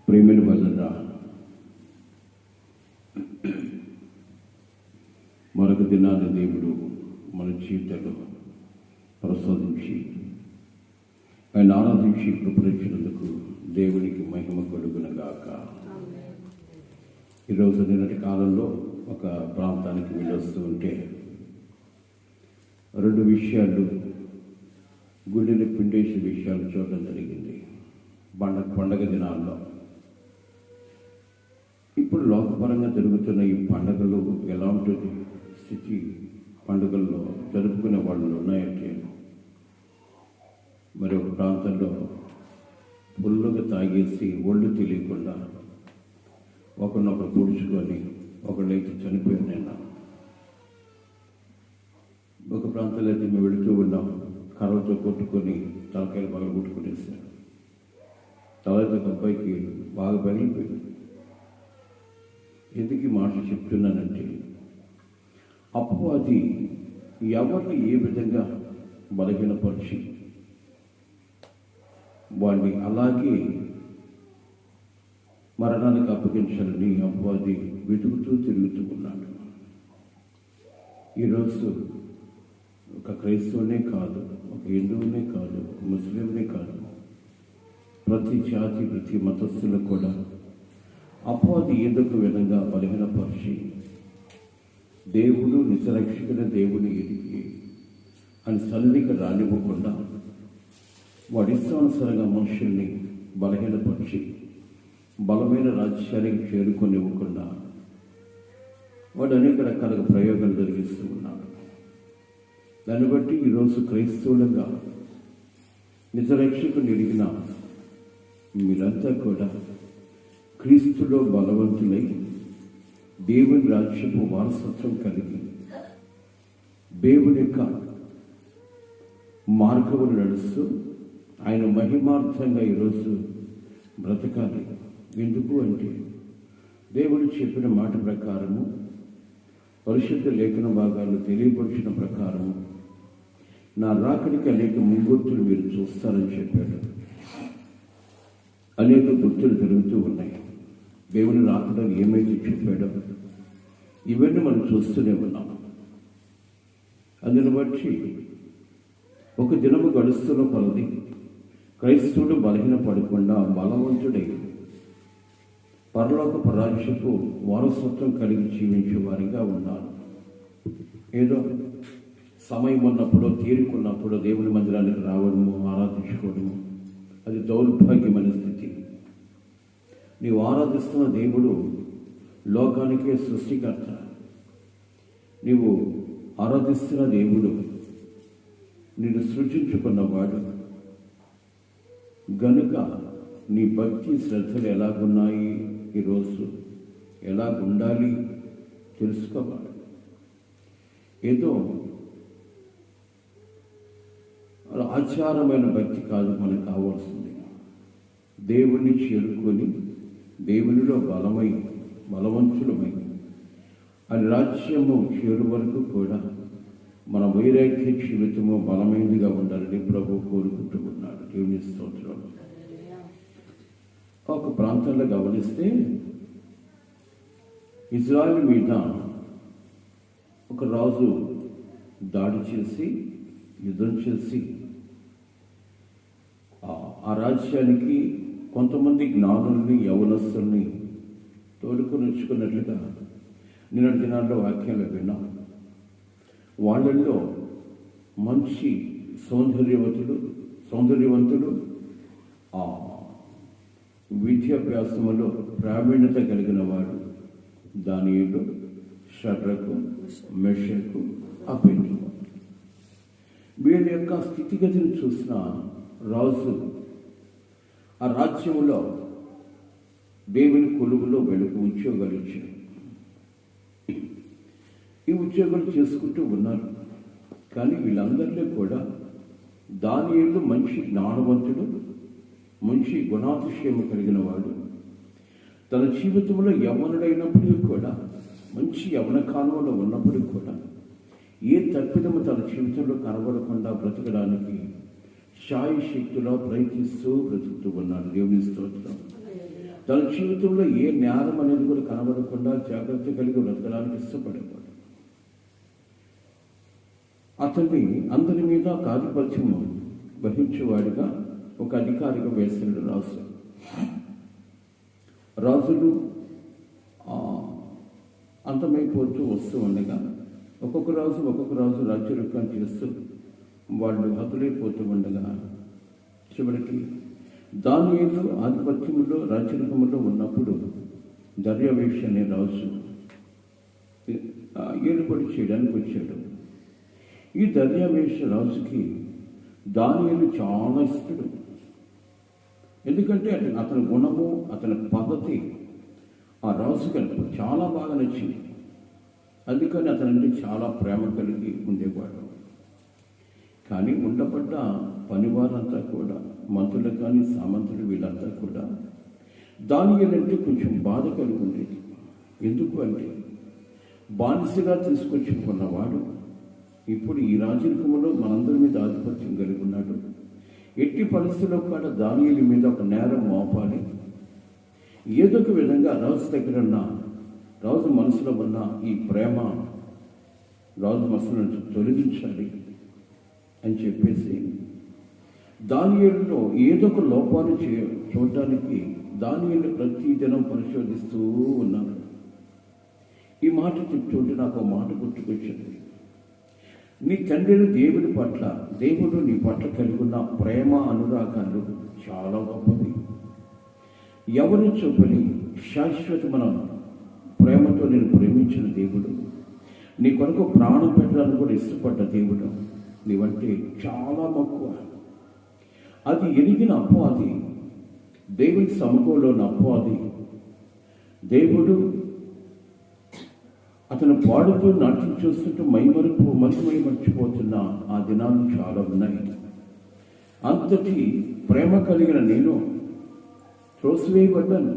ప్రేమిని వలన మరొక దినాన్ని దేవుడు మన జీవితంలో ప్రసాదించి ఆయన ఆరాధించి కృపరించినందుకు దేవునికి మహిమ కలుగునగాక. ఈరోజు నిన్నటి కాలంలో ఒక ప్రాంతానికి వెళ్ళొస్తూ ఉంటే రెండు విషయాలు గుండెని పిండేసే విషయాలు చూడడం జరిగింది. పండగ దినాల్లో ఇప్పుడు లోకపరంగా జరుగుతున్న ఈ పండుగలు ఎలా ఉంటుంది స్థితి, పండుగల్లో జరుపుకునే వాళ్ళు ఉన్నాయంటే మరి ఒక ప్రాంతంలో ఫుల్లుగా తాగేసి ఒళ్ళు తెలియకుండా ఒకరినొకరు పూడ్చుకొని ఒకళ్ళైతే చనిపోయారు. నిన్న ఒక ప్రాంతంలో అయితే మేము వెళుతూ ఉన్నాం, కర్రతో కొట్టుకొని తలకాయలు బాగా కొట్టుకునేసారు. తలతో అబ్బాయికి బాగా పగిలిపోయింది. ఎందుకు ఈ మాట చెప్తున్నానంటే అపవాది ఎవరిని ఏ విధంగా బలహీనపరిచి వాడిని అలాగే మరణానికి అప్పగించాలని అపవాది వెతుకుతూ తిరుగుతూ ఉన్నాడు. ఈరోజు ఒక క్రైస్తవునే కాదు, ఒక హిందువునే కాదు, ముస్లింనే కాదు, ప్రతి జాతి ప్రతి మతస్థులకు కూడా అపవాది ఏదో ఒక విధంగా బలహీనపరిచి దేవుడు నిజరక్షకుల దేవుని ఎదిగి అని సన్నిధికి రానివ్వకుండా వాడి ఇష్టానుసారంగా మనుషుల్ని బలహీనపరిచి బలమైన రాజ్యానికి చేరుకొనివ్వకుండా వాడు అనేక రకాలుగా ప్రయోగాలు జరిగిస్తూ ఉన్నాడు. దాన్ని బట్టి ఈరోజు క్రైస్తవులుగా నిజరక్షకుని ఎరిగిన మీరంతా కూడా క్రీస్తులో బలవంతులై దేవుని రాజ్యపు వారసత్వం కలిగి దేవుని యొక్క మార్గములు నడుస్తూ ఆయన మహిమార్థంగా ఈరోజు బ్రతకాలి. ఎందుకు అంటే దేవుడు చెప్పిన మాట ప్రకారము, పరిశుద్ధ లేఖన భాగాలు తెలియపరిచిన ప్రకారము నా రాకడికి అనేక ముంగుర్తులు మీరు చూస్తారని చెప్పాడు. అనేక గుర్తులు జరుగుతూ ఉన్నాయి. దేవుని రాకడ ఏమైతే చెప్పాడో ఇవన్నీ మనం చూస్తూనే ఉన్నాం. అందుని బట్టి ఒక దినము గడుస్తున్న కొలది క్రైస్తవుడు బలహీన పడకుండా బలవంతుడై పరలోక పరాజకు వారసత్వం కలిగి జీవించే వారిగా ఉన్నారు. ఏదో సమయం ఉన్నప్పుడు తీరుకున్నప్పుడు దేవుని మందిరానికి రావడము, ఆరాధించుకోవడము అది దౌర్భాగ్యమైన స్థితి. నీవు ఆరాధిస్తున్న దేవుడు లోకానికే సృష్టికర్త. నీవు ఆరాధిస్తున్న దేవుడు నిన్ను సృష్టించుకున్నవాడు గనుక నీ భక్తి శ్రద్ధలు ఎలాగున్నాయి, ఈరోజు ఎలాగుండాలి తెలుసుకోవాలి. ఏదో ఆచారమైన భక్తి కాదు మనకు కావాల్సింది. దేవుణ్ణి చేరుకొని దేవునిలో బలవంతులమై అని రాజ్యము చేరు వరకు కూడా మన వైరాగ్య జీవితము బలమైనదిగా ఉండాలని ప్రభు కోరుకుంటూ ఉన్నాడు. దేవుని స్తోత్రం. ఒక ప్రాంతంలో గమనిస్తే ఇజ్రాయెల్ మీద ఒక రాజు దాడి చేసి యుద్ధం చేసి ఆ రాజ్యానికి కొంతమంది జ్ఞానుల్ని యవనస్తుల్ని తోడుకొని ఉంచుకున్నట్లుగా నిన్నటి దినాల్లో వాక్యాలు విన్నాం. వాళ్ళల్లో మంచి సౌందర్యవంతులు విద్యాభ్యాసములో ప్రావీణ్యత కలిగిన వాడు దానియేలు, షడ్రకు, మెషకు, అబేద్నెగో. వీళ్ళ యొక్క స్థితిగతిని చూసిన రాజు ఆ రాజ్యంలో దేవుని కొలువులో వెలుగు ఉద్యోగాలు ఇచ్చారు. ఈ ఉద్యోగాలు చేసుకుంటూ ఉన్నారు. కానీ వీళ్ళందరిలో కూడా దానియేలు మంచి జ్ఞానవంతుడు, మంచి గుణాతిశయము కలిగిన వాడు. తన జీవితంలో యవ్వనుడైనప్పటికీ కూడా, మంచి యవ్వన కాలంలో ఉన్నప్పటికీ కూడా ఏ తప్పిదము తన జీవితంలో కనబడకుండా బ్రతకడానికి శాయశక్తిలో ప్రయత్నిస్తూ బ్రతుకుతూ ఉన్నాడు. దేవుని స్తోత్రం. తన జీవితంలో ఏ నేరం అనేది కూడా కనబడకుండా జాగ్రత్త కలిగి బ్రతకడానికి ఇష్టపడేవాడు. అతన్ని అందరి మీద ఆధిపత్యం వహించేవాడిగా ఒక అధికారిగా వేస్తాడు రాజు. రాజులు అంతమైపోతూ వస్తూ ఉండగా ఒక్కొక్క రాజు రాజ్యరూపం చేస్తూ వాళ్ళు హతులైపోతూ ఉండగా చివరికి దానియేలు ఆధిపత్యంలో రాజ్యరూపంలో ఉన్నప్పుడు దర్యావేషు అనే రాజు ఏలుబడి చేయడానికి వచ్చాడు. ఈ దర్యావేషు రాజుకి దానియేలు చాలా ఇష్టడు. ఎందుకంటే అతని గుణము, అతని పద్ధతి ఆ రాజుకి చాలా బాగా నచ్చింది. అందుకని అతనంటే చాలా ప్రేమ కలిగి ఉండేవాడు. కానీ ఉండబడ్డ పనివారంతా కూడా, మంత్రులు కానీ సామంతులు వీళ్ళంతా కూడా దానియేలంటే కొంచెం బాధ కలిగి ఉండేది. ఎందుకు అంటే బానిసగా తీసుకొచ్చుకున్నవాడు ఇప్పుడు ఈ రాజరికంలో మనందరి మీద ఆధిపత్యం కలిగి ఉన్నాడు. ఎట్టి పరిస్థితుల్లో కూడా దానియేలు మీద ఒక నేరం మోపాలి. ఏదో ఒక విధంగా రాజు దగ్గర ఉన్న, రాజు మనసులో ఉన్న ఈ ప్రేమ రాజు మనసులో నుంచి తొలగించాలి అని చెప్పేసి దానియేలులో ఏదో ఒక లోపాన్ని చూడడానికి దానియేలు ప్రతి దినం పరిశోధిస్తూ ఉన్నాడు. ఈ మాట చెప్తుంటే నాకు మాట గుర్తుకొచ్చింది. నీ తండ్రి దేవుడి పట్ల, దేవుడు నీ పట్ల కలిగి ఉన్న ప్రేమ అనురాగాలు చాలా గొప్పవి. ఎవరు చూపని శాశ్వతమైన ప్రేమతో నేను ప్రేమించిన దేవుడు, నీ కొరకు ప్రాణం పెట్టడానికి కూడా ఇష్టపడ్డ దేవుడు నీవంటే చాలా మక్కువ. అది ఎరిగిన అపవాది, దేవుని సముఖంలోని అపవాది, దేవుడు అతను పాడుతూ నాట్యం చూస్తుంటూ మర్చిపోతున్న ఆ దినాలు చాలా ఉన్నాయి. అంతటి ప్రేమ కలిగిన నేను త్రోసివేయబడ్డాను.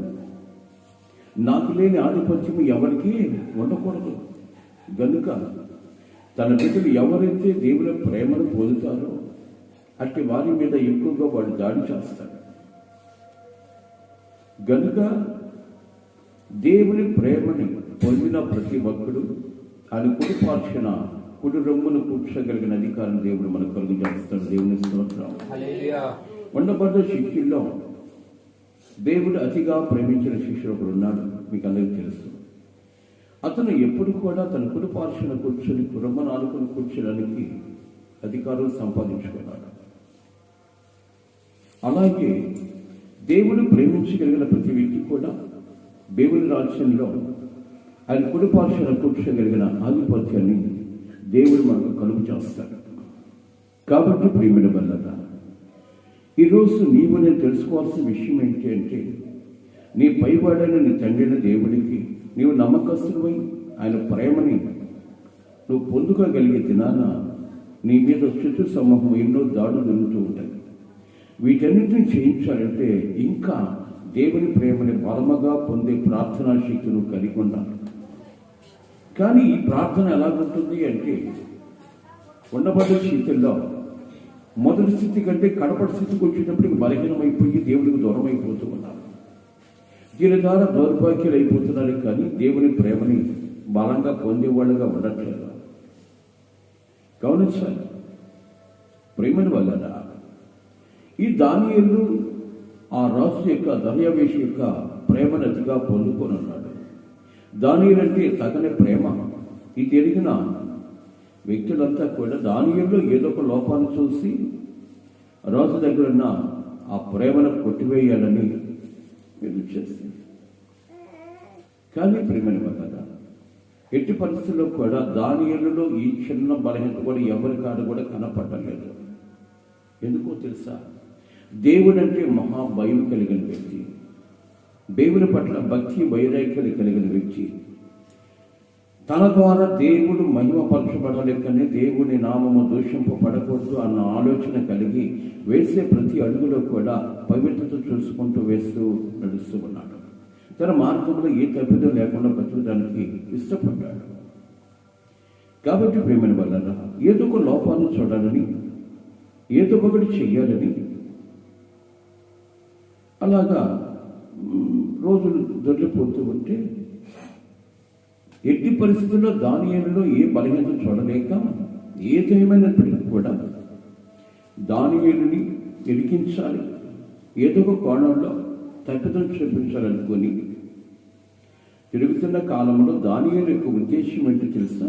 నాకు లేని ఆధిపత్యం ఎవరికి ఉండకూడదు. గనుక తన బిడ్డలు ఎవరైతే దేవుని ప్రేమను పొందుతారో అట్టి వారి మీద ఎక్కువగా వాడు దాడి చేస్తాడు. గనుక దేవుని ప్రేమని పొందిన ప్రతి ఒక్కడు ఆయన కుడి పార్శ్వన కుడి రొమ్మును కూర్చోగలిగిన అధికారం దేవుడు మనకు కలుగు చేస్తాడు. దేవుని స్తోత్రం. ఉండబడ్డ శిష్యుల్లో దేవుడు అతిగా ప్రేమించిన శిష్యుడు ఒకడు ఉన్నాడు, మీకు అందరికీ తెలుసు. అతను ఎప్పుడు కూడా తన కుడి పార్శ్వన కూర్చొని రొమ్మను ఆనుకుని కూర్చోడానికి అధికారం సంపాదించుకున్నాడు. అలాగే దేవుడు ప్రేమించగలిగిన ప్రతి వ్యక్తి కూడా దేవుని రాజ్యంలో ఆయన కుడి పార్శ్వన కూర్చోగలిగిన ఆధిపత్యాన్ని దేవుడు మనకు కలుగు చేస్తాడు. కాబట్టి ప్రియమైన వల్లగా ఈరోజు నీవు నేను తెలుసుకోవాల్సిన విషయం ఏంటి అంటే, నీ పైవాడైన నీ తండ్రిని దేవుడికి నీవు నమ్మకస్తుడివై ఆయన ప్రేమని నువ్వు పొందుకోగలిగే దినాన నీ మీద శత్రు సమూహం ఎన్నో దాడులు జరుగుతూ ఉంటాయి. వీటన్నిటిని చేయించాలంటే ఇంకా దేవుని ప్రేమని బలముగా పొందే ప్రార్థనా శక్తి నువ్వు కలిగి ఉండాలి. కానీ ఈ ప్రార్థన ఎలాగుంటుంది అంటే, ఉండబడ్డ స్థితిలో మొదటి స్థితి కంటే కడపటి స్థితికి వచ్చేటప్పటికి బలహీనమైపోయి దేవుడికి దూరం అయిపోతూ ఉన్నారు. దీని ద్వారా దౌర్భాగ్యాలు అయిపోతున్నారు, కానీ దేవుని ప్రేమని బలంగా పొందేవాళ్ళుగా ఉండట్లేదు. గమనించాలి ప్రేమని వల్ల ఈ దానియేలు ఆ రాజు యొక్క దర్యావేషు యొక్క ప్రేమను అతిగా పొందుకొని ఉన్నాడు. దానియేలు అంటే తగని ప్రేమ. ఇది ఎరిగిన వ్యక్తులంతా కూడా దానియేలులో ఏదో ఒక లోపాన్ని చూసి రాజు దగ్గర ఉన్న ఆ ప్రేమను కొట్టివేయాలని ఎదురు చేస్తుంది. కానీ ప్రేమని వల్ల ఎట్టి పరిస్థితుల్లో కూడా దానియేలులో ఈ చిన్న బలహీనత కూడా ఎవరికాడు కూడా కనపడలేదు. ఎందుకో తెలుసా? దేవుడు అంటే మహాభయం కలిగిన వ్యక్తి, దేవుని పట్ల భక్తి వైరాగ్యాలు కలిగిన వ్యక్తి, తన ద్వారా దేవుడు మహిమపరచబడాలి కానీ దేవుని నామము దూషింపబడకూడదు అన్న ఆలోచన కలిగి వేసే ప్రతి అడుగులో కూడా పవిత్రత చూసుకుంటూ వేస్తూ నడుస్తూ ఉన్నాడు. తన మార్గంలో ఏ తప్పిదం లేకుండా బతకడానికి ఇష్టపడ్డాడు. కాబట్టి ప్రేమని వల్ల ఏదో ఒక లోపాన్ని చూడాలని, ఏదో ఒకటి చెయ్యాలని అలాగా రోజులు దొరికిపోతూ ఉంటే ఎట్టి పరిస్థితుల్లో దానియేలులో ఏ బలహీనత చూడలేక ఏదేమైనప్పటికీ కూడా దానియేలుని ఎరికించాలి, ఏదో ఒక కోణంలో తప్పిదం చూపించాలనుకొని తిరుగుతున్న కాలంలో దానియేలు యొక్క ఉద్దేశం ఏంటో తెలుసా?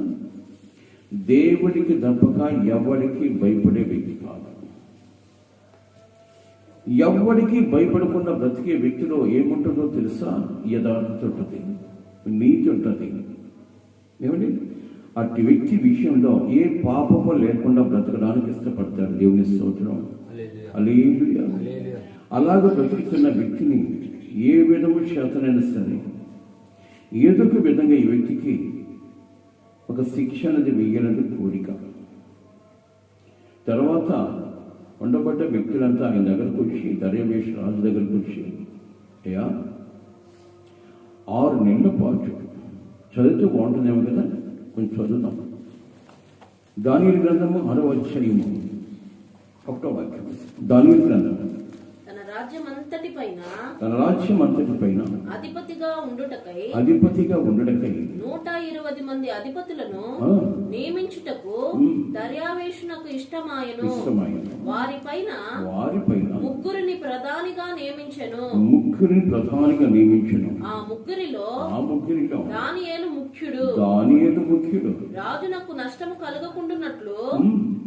దేవుడికి తప్పక ఎవరికి భయపడే వ్యక్తి కాదు. ఎవరికి భయపడకుండా బ్రతికే వ్యక్తిలో ఏముంటుందో తెలుసా? యథార్థత ఉంటుంది, నీతి ఉంటుంది. ఏమండి, అట్టి వ్యక్తి విషయంలో ఏ పాపము లేకుండా బ్రతకడానికి ఇష్టపడతాడు. దేవుని స్తోత్రం, హల్లెలూయా. అలాగ బ్రతుకుతున్న వ్యక్తిని ఏ విధము చేతనైనా సరే ఏదో ఒక విధంగా ఈ వ్యక్తికి ఒక శిక్ష అనేది వేయాలని కోరిక. తర్వాత ఉండబడ్డ వ్యక్తులంతా ఆయన దగ్గరకు వచ్చి, దర్యావేషు రాజు దగ్గరకు వచ్చి, అయ్యా 6 నెలల పాటు చదివితే బాగుంటుందేమో కదా, కొంచెం చదువుతాం. దానియేలు గ్రంథము 6వ అధ్యాయము 1వ వాక్యం. దానియేలు గ్రంథము తన రాజ్యం అంతటి పైన అధిపతిగా ఉండుటకై 120 మంది అధిపతులను నియమించుటకు దర్యావేషునకు ఇష్టమాయను. వారి పైన 3 ప్రధానిగా నియమించెను. ఆ ముగ్గురిలో దానియేలు ముఖ్యుడు. రాజునకు నష్టము కలగకుండునట్లు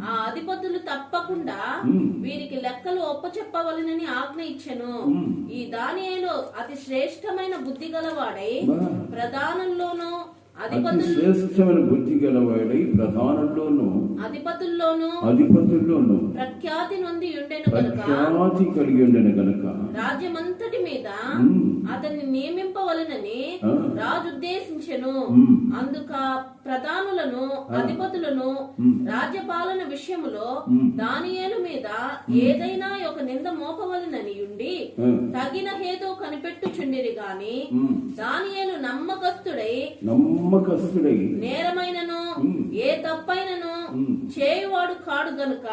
ఆ అధిపతులు తప్పకుండా వీరికి లెక్కలు ఒప్పచెప్పవలెనని ఆజ్ఞ ఇచ్చెను. ఈ దానియేలు అతి శ్రేష్టమైన బుద్ధి గలవాడై ప్రధానంలోనూ శ్రేష్టమైన బుద్ధి గలవాడై అధిపతుల్లోనూ ప్రఖ్యాతి నొంది కలిగి ఉండెను గనుక రాజ్యమంతటి మీద అతన్ని నియమింపవలెనని రాజు ఉద్దేశించెను. అందుక ప్రధానులను అధిపతులను రాజ్యపాలన విషయములో దానియేలు మీద ఏదైనా ఒక నింద మోపవలెనని ఉండి తగిన హేతు కనిపెట్టుచుండిరి గాని దానియేలు నమ్మకస్తుడై నేరమైనను ఏ తప్పైనను చేయువాడు కాడు గనుక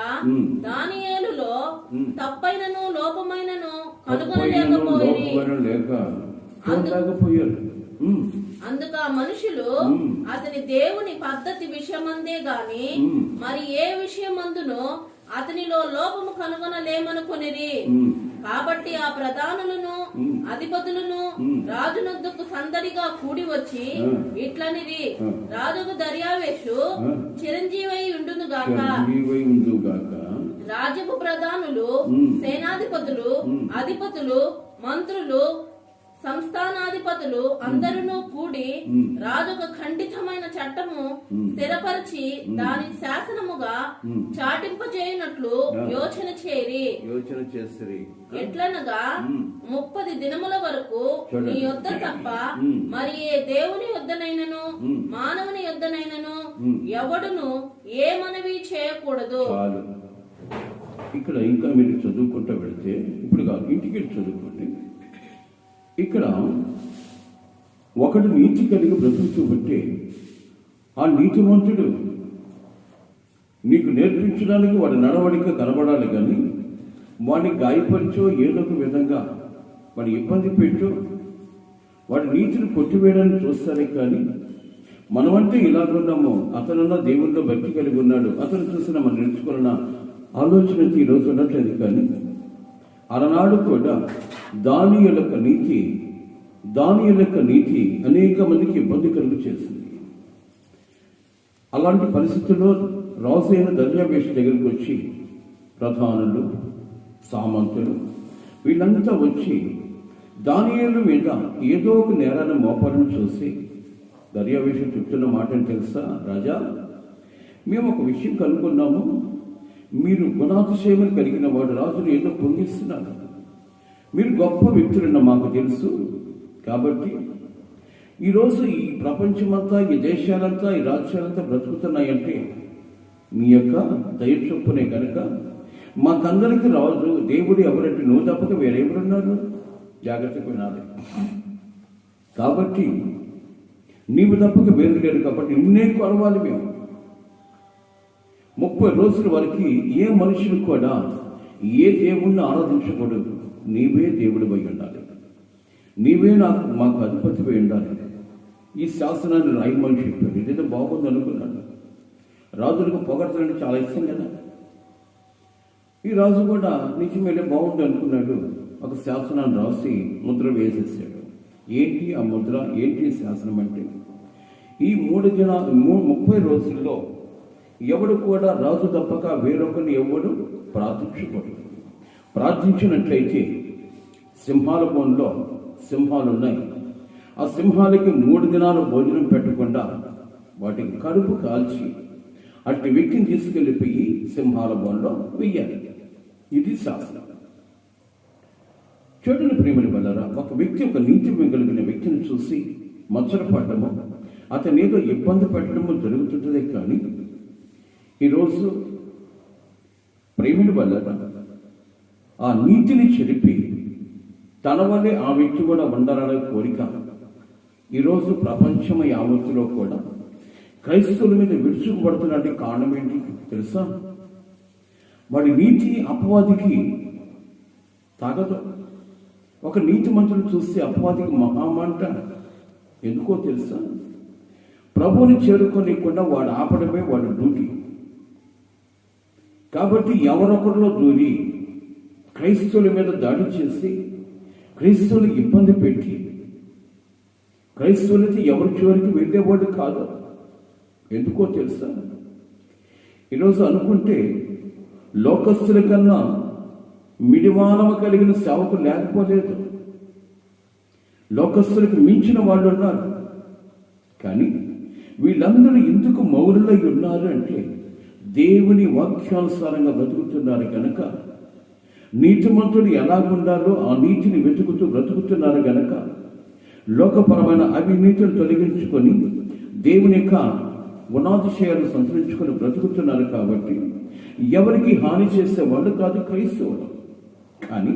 దానియేలులో తప్పైనను లోపమైనను కనుగొనలేకపోయారు. అందుక మనుషులు అతని దేవుని పద్ధతి విషయమందే గాని మరి ఏ విషయమందునో అతనిలో లోపము కనుగొనలేమనుకొనిరి. కాబట్టి ఆ ప్రధానులను అధిపతులను రాజునొద్దకు సందడిగా కూడి వచ్చి ఇట్లనిది, రాజుకు దర్యావేషు చిరంజీవై ఉండును గాక. రాజ్యపు ప్రధానులు, సేనాధిపతులు, అధిపతులు, మంత్రులు, సంస్థానాధిపతులు అందరూ కూడి రాజుకు ఖండితమైన చట్టము స్థిరపరిచి దాని శాసనముగా చాటింపజేయునట్లు యోచన చేసి ఎట్లనగా 30 దినముల వరకు నీ యొద్ద తప్ప మరి ఏ దేవుని యొద్దనైనను మానవుని యొద్దనైనను ఎవడును ఏ మనవి చేయకూడదు. ఇక్కడ ఇంకా మీరు చదువుకుంటూ వెళితే, ఇప్పుడు కాదు, ఇంటికి చదువుకోండి. ఇక్కడ ఒకడు నీతి కలిగి బ్రతుకుతూ ఉంటే ఆ నీతిమంతుడు నీకు నేర్పించడానికి వాడి నడవడిక కనబడాలి, కానీ వాడిని గాయపరిచో ఏదో ఒక విధంగా వాడి ఇబ్బంది పెట్టో వాడి నీతిని కొట్టివేయడానికి చూస్తారే. కానీ మనమంటే ఇలాగున్నాము, అతనున్న దేవుల్లో భక్తి కలిగి ఉన్నాడు, అతను చూసిన మనం నేర్చుకున్న ఆలోచన ఈరోజు ఉండట్లేదు. కానీ అలనాడు కూడా దానియేలు యొక్క నీతి అనేక మందికి ఇబ్బంది కలుగు చేసింది. అలాంటి పరిస్థితుల్లో రాజు అయిన దర్యావేషు దగ్గరికి వచ్చి ప్రధానులు, సామంతులు వీళ్ళంతా వచ్చి దానియేలు మీద ఏదో ఒక నేరాన్ని మోపాలని చూసి దర్యావేషు చెప్తున్న మాటని తెలుసా? రాజా, మేము ఒక విషయం కనుక్కున్నాము, మీరు గుణాతిశయములు కలిగిన వాడు, రాజును ఏదో పొంగిస్తున్నారు, మీరు గొప్ప వ్యక్తులన్న మాకు తెలుసు. కాబట్టి ఈరోజు ఈ ప్రపంచమంతా, ఈ దేశాలంతా, ఈ రాజ్యాలంతా బ్రతుకుతున్నాయంటే మీ యొక్క దయ చొప్పునే కనుక మాకందరికి రాజు దేవుడు ఎవరంటే నువ్వు తప్పక వేరెవరున్నారు? జాగ్రత్తగా వినాలి. కాబట్టి నీవు తప్పక వేరు లేరు, కాబట్టి నిన్నే కొలవాలి. మేము 30 రోజుల వరకు ఏ మనుషులు కూడా ఏ దేవుణ్ణి ఆరాధించకూడదు, నీవే దేవుడు పోయి ఉండాలి. నీవే మాకు అధిపతివై ఉండాలి, ఈ శాసనాన్ని రాయమని చెప్పాడు. ఇదైతే బాగుంది అనుకున్నాడు. రాజులకు పొగడతానంటే చాలా ఇష్టం కదా. ఈ రాజు కూడా నిజమేలే బాగుంది అనుకున్నాడు. ఒక శాసనాన్ని రాసి ముద్ర వేసేసాడు. ఏంటి ఆ ముద్ర, ఏంటి శాసనం అంటే, ఈ 30 రోజుల్లో ఎవడు కూడా రాజు తప్పక వేరొకరిని ఎవడు ప్రార్థించకూడదు. ప్రార్థించినట్లయితే సింహాల బోన్లో సింహాలున్నాయి. ఆ సింహాలకి 3 దినాలు భోజనం పెట్టకుండా వాటికి కడుపు కాల్చి అట్టి వ్యక్తిని తీసుకెళ్ళిపోయి సింహాల బోన్లో వెయ్యాలి. ఇది శాసనం. చూడండి ప్రియమైన వాళ్ళారా, ఒక వ్యక్తి ఒక నీతి కలిగిన వ్యక్తిని చూసి మచ్చరపడము, అతని ఏదో ఇబ్బంది పెట్టడము జరుగుతుంటదే. కానీ ఈరోజు ప్రియమైన వాళ్ళారా, ఆ నీతిని చెరిపి తన వల్లే ఆ వ్యక్తి కూడా ఉండాలనే కోరిక ఈరోజు ప్రపంచం యావత్తులో కూడా క్రైస్తవుల మీద విరుచుకుపడుతున్నట్టు కారణం ఏంటి తెలుసా? వాడి నీతి అపవాదికి తాగదు. ఒక నీతి మంత్రులు చూస్తే అపవాదికి మహామంట. ఎందుకో తెలుసా? ప్రభువుని చేరుకోనికుండా వాడు ఆపడమే వాడి డ్యూటీ. కాబట్టి ఎవరొకరిలో దూరి క్రైస్తవుల మీద దాడి చేసి క్రైస్తవులు ఇబ్బంది పెట్టి క్రైస్తవులైతే ఎవరి చివరికి వెళ్ళేవాడు కాదు. ఎందుకో తెలుసా? ఈరోజు అనుకుంటే లోకస్తుల కన్నా మిడిమానవ కలిగిన సేవకులు లేకపోలేదు. లోకస్తులకు మించిన వాళ్ళు ఉన్నారు. కానీ వీళ్ళందరూ ఎందుకు మౌరులై ఉన్నారు అంటే దేవుని వాక్యానుసారంగా బ్రతుకుతున్నారు కనుక, నీతిమంతుడు ఎలాగుండాలో ఆ నీతిని వెతుకుతూ బ్రతుకుతున్నారు గనక, లోకపరమైన అవినీతిని తొలగించుకొని దేవుని యొక్క గుణాతిశయాలు సంతరించుకొని బ్రతుకుతున్నారు. కాబట్టి ఎవరికి హాని చేసే వాళ్ళు కాదు క్రైస్తవులు. కానీ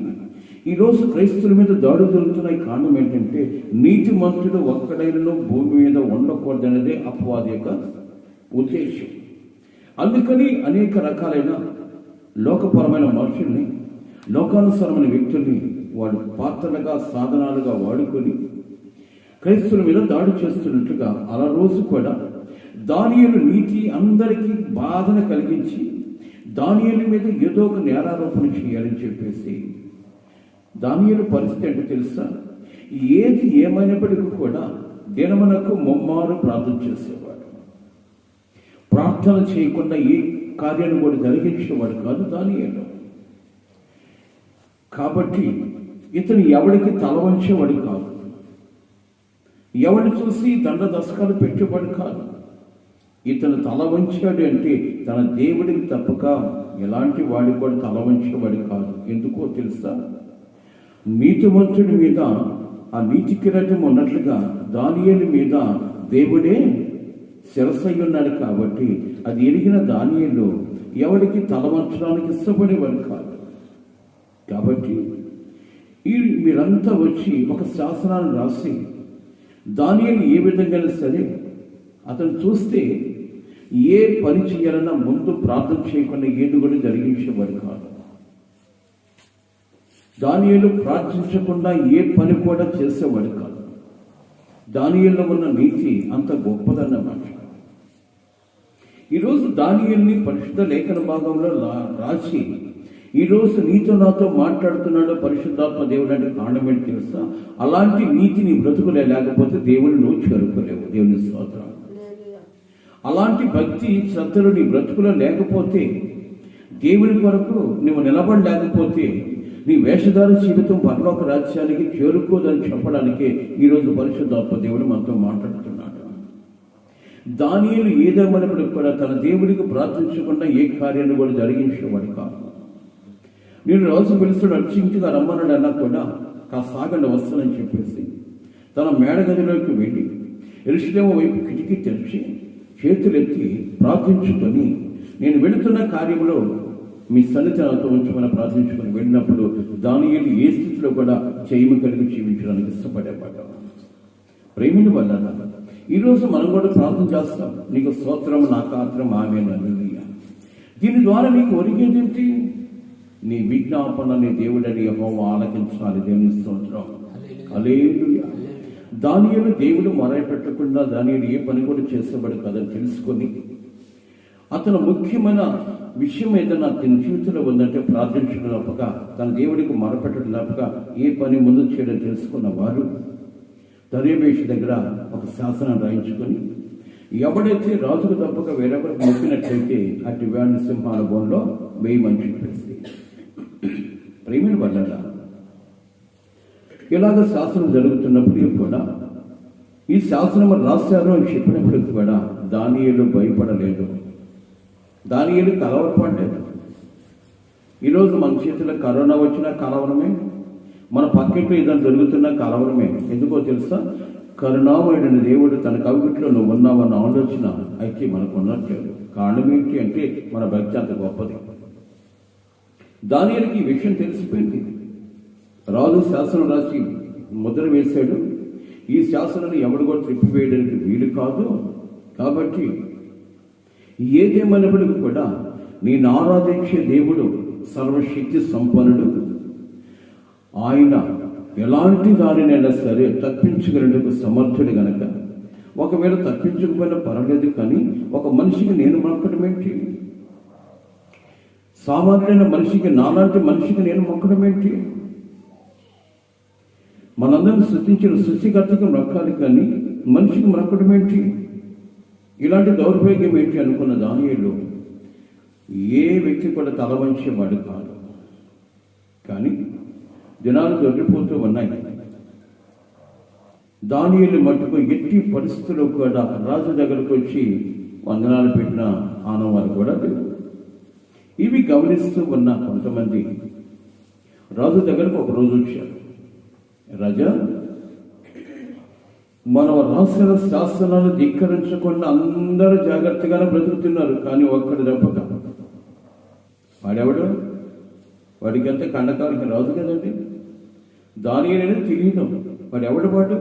ఈరోజు క్రైస్తవుల మీద దాడులు జరుగుతున్నాయి. కారణం ఏంటంటే నీతిమంతుడు ఒక్కడైనను భూమి మీద ఉండకూడదనేదే అపవాది యొక్క ఉద్దేశం. అందుకని అనేక రకాలైన లోకపరమైన మనుషుల్ని, లోకానుసారమైన వ్యక్తుల్ని వాడు పాత్రలుగా సాధనాలుగా వాడుకొని క్రైస్తవుల మీద దాడి చేస్తున్నట్లుగా అలా రోజు కూడా దానియేలు నీతి అందరికీ బాధను కలిగించి దానియేలు మీద ఏదో ఒక నేరారోపణ చేయాలని చెప్పేసి, దానియేలు పరిస్థితి అంటే తెలుసా? ఏది ఏమైనప్పటికీ కూడా దినమునకు ముమ్మారు ప్రార్థన చేసేవాడు. ప్రార్థన చేయకుండా ఏ కార్యాన్ని కూడా జరిగించేవాడు కాదు దానియేలు. కాబట్టి ఇతను ఎవడికి తల వంచేవాడు కాదు, ఎవరిని చూసి దండ దశకాలు పెట్టేవాడు కాదు. ఇతను తల వంచాడు అంటే తన దేవుడికి తప్పక ఎలాంటి వాడికి కూడా తల వంచేవాడు కాదు. ఎందుకో తెలుసా? నీతిమంతుడి మీద ఆ నీతి కిరీటం ఉన్నట్లుగా దానియేలు మీద దేవుడే శిరస్సు ఉన్నాడు. కాబట్టి అది ఎరిగిన దానియేలు ఎవరికి తల వంచడానికి ఇష్టపడేవాడు కాదు. కాబట్టి మీరంతా వచ్చి ఒక శాసనాన్ని రాసి దానియేలు ఏ విధంగా సరే అతను చూస్తే ఏ పని చేయాలన్నా ముందు ప్రార్థన చేయకుండా ఏది కూడా జరిగించేవాడు కాదు. దానియేలు ప్రార్థించకుండా ఏ పని కూడా చేసేవాడు కాదు. దానియేలులో ఉన్న నీతి అంత గొప్పదన్నమాట. ఈరోజు దానియేలుని పరిశుద్ధ లేఖన భాగంలో రాసి ఈరోజు నీతో నాతో మాట్లాడుతున్నాడు పరిశుద్ధాత్మ దేవుడు అంటే కారణం ఏంటి తెలుసా? అలాంటి నీతిని బ్రతుకులే లేకపోతే దేవుని నువ్వు చేరుకోలేవు. దేవుని స్తోత్రం. అలాంటి భక్తి శ్రద్ధలు నీ బ్రతుకులో లేకపోతే, దేవుని కొరకు నువ్వు నిలబడలేకపోతే నీ వేషధార జీవితం పరలోక రాజ్యానికి చేరుకోదని చెప్పడానికే ఈరోజు పరిశుద్ధాత్మ దేవుడు మనతో మాట్లాడుతున్నాడు. దానియేలు ఏదేమైనప్పటికీ కూడా తన దేవుడికి ప్రార్థించకుండా ఏ కార్యాన్ని కూడా జరిగించేవాడు కాదు. నేను రోజు పిలుస్తాడు అర్చించుగా రమ్మన్నాడు అన్నా కూడా కాసాగండి వస్తానని చెప్పేసి తన మేడగదిలోకి వెళ్ళి యెరూషలేము వైపు కిటికీ తెరిచి చేతులెత్తి ప్రార్థించుకొని, నేను వెళుతున్న కార్యంలో మీ సన్నిధి నాతో ఉంచమని ప్రార్థించుకొని వెళ్ళినప్పుడు దానియేలు ఏ స్థితిలో కూడా చేయము కలిగి జీవించడానికి ఇష్టపడేవాడు. ప్రేమిని వల్ల ఈరోజు మనం కూడా ప్రార్థన చేస్తాం. నీకు స్తోత్రం, నాకు ఆత్రం ఆమె హల్లెలూయా. దీని ద్వారా నీకు ఒరిగేదేంటి? నీ విజ్ఞాపన నీ దేవుడని యెహోవా ఆలకించాలి. దేవుని స్తోత్రం. హల్లెలూయా. దానియేలు దేవుడు మొరపెట్టకుండా దానియేలు ఏ పని కూడా చేసేవాడు కదని తెలుసుకొని అతను ముఖ్యమైన విషయం ఏదైనా తన జీవితంలో ఉందంటే ప్రార్థించడం తప్పక తన దేవుడికి మొరపెట్టడం తప్పక ఏ పని ముందు చేయడం తెలుసుకున్న వారు దర్యావేషు దగ్గర ఒక శాసనం రాయించుకొని ఎవడైతే రాజుకు తప్పక వేరొకరికి మొక్కినట్లయితే అటు వాడిని సింహానుభవంలో వేయమని చెప్పేసి. ప్రేమిని వల్ల ఇలాగ శాసనం జరుగుతున్నప్పుడు కూడా ఈ శాసనం రాశారు అని చెప్పినప్పుడు కూడా దానియేలు భయపడలేదు, దానియేలు కలవరపడలేదు. ఈరోజు మన చేతిలో కరోనా వచ్చినా కలవరమే, మన పక్కింట్లో ఏదైనా జరుగుతున్నా కలవరమే. ఎందుకో తెలుసా? కరుణామయుడైన దేవుడు తన కవిట్లో నువ్వు ఉన్నావన్న ఆలోచన అయితే మనకు ఉన్నట్లేదు. కారణం ఏంటి అంటే మన భక్తి అంత గొప్పది. దానియేలుకి ఈ విషయం తెలిసిపోయింది. రాజు శాసనం రాసి ముద్ర వేశాడు. ఈ శాసనాన్ని ఎవడు కూడా త్రిప్పివేయడానికి వీలు కాదు. కాబట్టి ఏదేమైనప్పటికీ కూడా నేను ఆరాధించే దేవుడు సర్వశక్తి సంపన్నుడు. ఆయన ఎలాంటి దానినైనా సరే తప్పించగలడానికి సమర్థుడు గనక ఒకవేళ తప్పించకపోయినా పర్వాలేదు, కానీ ఒక మనిషికి నేను మొక్కడం ఏంటి? సామాన్యుడైన మనిషికి, నాలాంటి మనిషికి నేను మొక్కడం ఏంటి? మనందరిని సృష్టించిన సృష్టికర్తకి మొక్కాలి, కానీ మనిషికి మొక్కడం ఏంటి? ఇలాంటి దౌర్భాగ్యం ఏంటి అనుకున్న దానియేలు ఏ వ్యక్తి కూడా తల వంచేవాడు కాదు. కానీ దినాలు దొరికిపోతూ ఉన్నాయి. దానియేలు మట్టుకు ఎట్టి పరిస్థితుల్లో కూడా రాజు దగ్గరకు వచ్చి వందనాలు పెట్టిన ఆనవారు కూడా లేవు. ఇవి గమనిస్తూ ఉన్న కొంతమంది రాజు దగ్గరకు ఒక రోజు వచ్చారు. రాజా, మనం రాసిన శాస్త్రాలను ధిక్కరించకుండా అందరూ జాగ్రత్తగానే బ్రతుకుతున్నారు, కానీ ఒక్కడు దెబ్బక వాడెవడు? వాడికి అంత కండకానికి రాదు కదండి. దానియేలు తెలియదు వాడెవడు. వాడు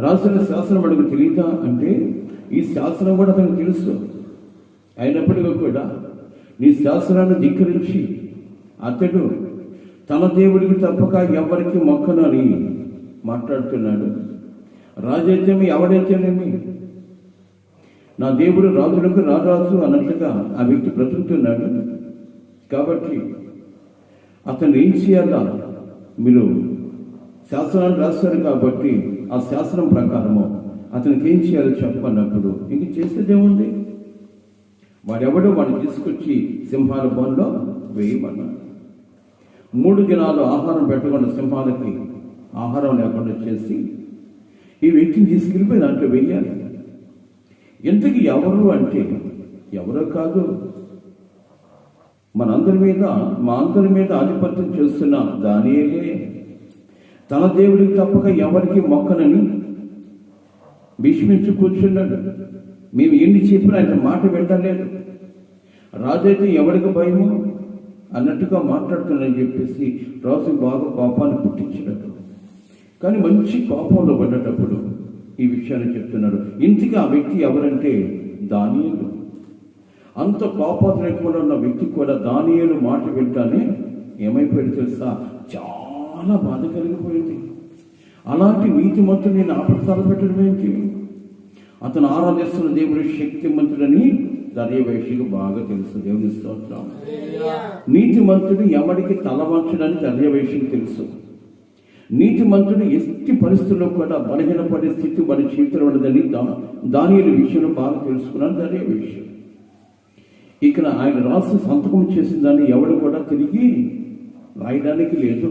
రాసిన శాస్త్రం వాడికి తెలియదా అంటే ఈ శాస్త్రం కూడా అతనికి తెలుసు. అయినప్పటికీ కూడా నీ శాస్త్రాన్ని ధిక్కరించి అతడు తన దేవుడికి తప్పక ఎవరికి మొక్కను అని మాట్లాడుతున్నాడు. రాజైతేమి ఎవడైతేనేమి నా దేవుడు రాజులకు రారాజు అన్నట్లుగా ఆ వ్యక్తి బ్రతుకుతున్నాడు. కాబట్టి అతను ఏం చేయాలా? మీరు శాస్త్రాన్ని రాస్తారు కాబట్టి ఆ శాస్త్రం ప్రకారము అతనికి ఏం చేయాలో చెప్పన్నప్పుడు ఇంక చేసేదేముంది? వాడెవడో వాడిని తీసుకొచ్చి సింహాల బోన్లో వేయమన్నాడు. 3 దినాలు ఆహారం పెట్టకుండా సింహాలకి ఆహారం లేకుండా చేసి ఈ వ్యక్తిని తీసుకెళ్ళిపోయి దాంట్లో వెయ్యాలి. ఇంతకీ ఎవరు అంటే ఎవరో కాదు, మనందరి మీద, మా అందరి మీద ఆధిపత్యం చేస్తున్న దానియేలే. తన దేవుడికి తప్పక ఎవరికి మొక్కనని భీష్మించి కూర్చున్నాడు. మేము ఎన్ని చెప్పినా ఆయన మాట వింటలేదు. రాజైతే ఎవరికి భయము అన్నట్టుగా మాట్లాడుతున్నాడని చెప్పేసి రాజు బాగా కోపాన్ని పుట్టించినట్టు. కానీ మంచి కోపంలో పడ్డటప్పుడు ఈ విషయాన్ని చెప్తున్నాడు. ఇంతకీ ఆ వ్యక్తి ఎవరంటే దానియేలు. అంత కోపోద్రేకంలో ఉన్న వ్యక్తి కూడా దానియేలు మాట వింటానే ఏమైపోయాడు తెలుసా? చాలా బాధ కలిగిపోయింది. అలాంటి నీతిమంతుడు నేను ఆపదతలపెట్టడం ఏంటి? అతను ఆరాధిస్తున్న దేవుడు శక్తిమంతుడని దర్యావేషుకు బాగా తెలుసు. దేవుని స్తోత్రం. నీతిమంతుడు ఎవడికి తల వంచడని దర్యావేషుకు తెలుసు. నీతిమంతుడు ఎట్టి పరిస్థితుల్లో కూడా బలహీనపడే స్థితి వాడి జీవితంలో ఉండదని దానియేలు విషయంలో బాగా తెలుసుకున్నాను దర్యావేషు. ఇక్కడ ఆయన రాసి సంతకం చేసిన దాన్ని ఎవడు కూడా తిరిగి రాయడానికి లేదు.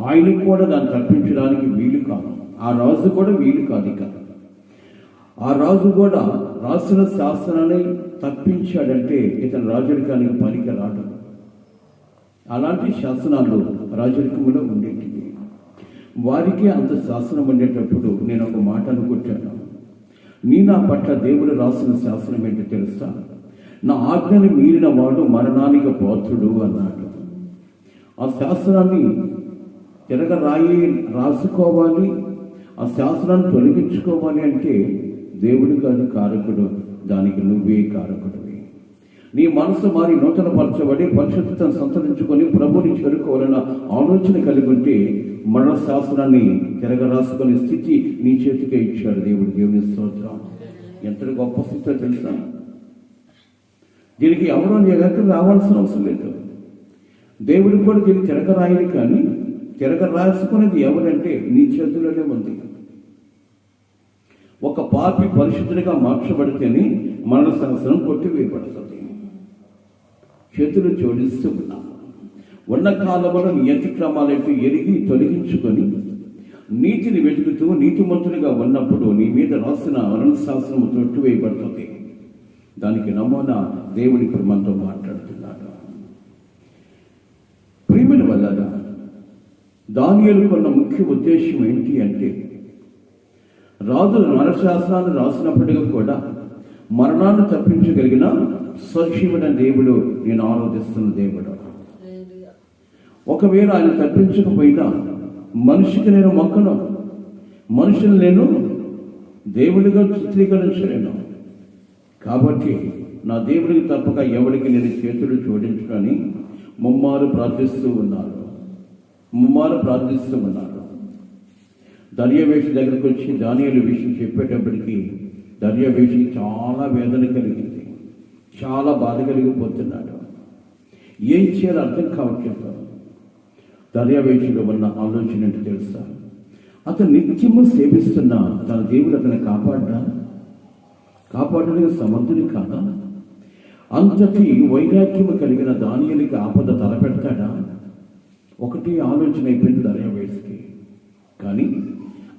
ఆయనకు కూడా దాన్ని తప్పించడానికి వీలు కాదు. ఆ రాజు కూడా వీలు కాదు. ఇక ఆ రాజు కూడా రాసిన శాస్త్రాన్ని తప్పించాడంటే ఇతను రాజరికానికి పనికి రాడు. అలాంటి శాసనాలు రాజరికంలో ఉండేటివి. వారికి అంత శాసనం ఉండేటప్పుడు నేను ఒక మాట అనుకుంటాను. నా పట్ల దేవుడు రాసిన శాసనం ఏంటో తెలుసా? నా ఆజ్ఞను మీరిన వాడు మరణానికి పాత్రుడు అన్నాడు. ఆ శాస్త్రాన్ని రాసుకోవాలి, ఆ శాస్త్రాన్ని తొలగించుకోవాలి అంటే దేవుడు కాదు కారకుడు, దానికి నువ్వే కారకుడివి. నీ మనసు మారి నూతనపరచబడి పరిశుద్ధతను సంతరించుకొని ప్రభుని చేరుకోవాలన్న ఆలోచన కలిగి ఉంటే మరణ శాసనాన్ని తిరగరాసుకునే స్థితి నీ చేతికే ఇచ్చాడు దేవుడు. దేవుని స్తోత్రం. ఎంత గొప్ప స్థితితో తెలుసా? దీనికి ఎవరో నీ దగ్గర రావాల్సిన అవసరం లేదు. దేవుడు కూడా దీన్ని తిరగరాయని, కానీ తిరగరాసుకునేది ఎవరంటే నీ చేతుల్లోనే ఉంది. ఒక పాపి పరిశుద్ధుడిగా మార్చబడితేనే మరణ శాసనం కొట్టివేయబడుతుంది. చేతులు జోడిస్తూ ఉన్నాము. ఉన్న కాలంలో నీ అతిక్రమాలైతే ఎరిగి తొలగించుకొని నీతిని వెతుకుతూ నీతిమంతునిగా ఉన్నప్పుడు నీ మీద రాసిన మరణ శాసనము కొట్టివేయబడుతుంది. దానికి నమూనా దేవుడి ఇప్పుడు మనతో మాట్లాడుతున్నాడు. ప్రియమైన వల్ల దానియేలు కొన్న ముఖ్య ఉద్దేశం ఏంటి అంటే, రాజులు మరణశాసనాన్ని రాసినప్పటికీ కూడా మరణాన్ని తప్పించగలిగిన సజీవుడైన దేవుడు నేను ఆరాధిస్తున్న దేవుడు. ఒకవేళ ఆయన తప్పించకపోయినా మనిషికి నేను మొక్కను, మనుషులు నేను దేవుడిగా చిత్రీకరించలేను. కాబట్టి నా దేవుడికి తప్పక ఎవరికి నేను చేతులు జోడించుకొని ముమ్మారు ప్రార్థిస్తూ ఉన్నారు. దర్యావేషు దగ్గరకు వచ్చి దానియేలు విషయం చెప్పేటప్పటికీ దర్యావేషుకి చాలా వేదన కలిగింది, చాలా బాధ కలిగిపోతున్నాడు. ఏం చేయాలో అర్థం కావట్లేదు. దర్యావేషులో ఉన్న ఆలోచన ఏంటో తెలుసా? అతను నిత్యము సేవిస్తున్న తన దేవుడు అతను కాపాడడానికి సమర్థుని కాదా? అంతటి వైరాగ్యము కలిగిన దానియేలుకి ఆపద తలపెడతాడా? ఒకటి ఆలోచన అయిపోయింది దర్యావేషుకి. కానీ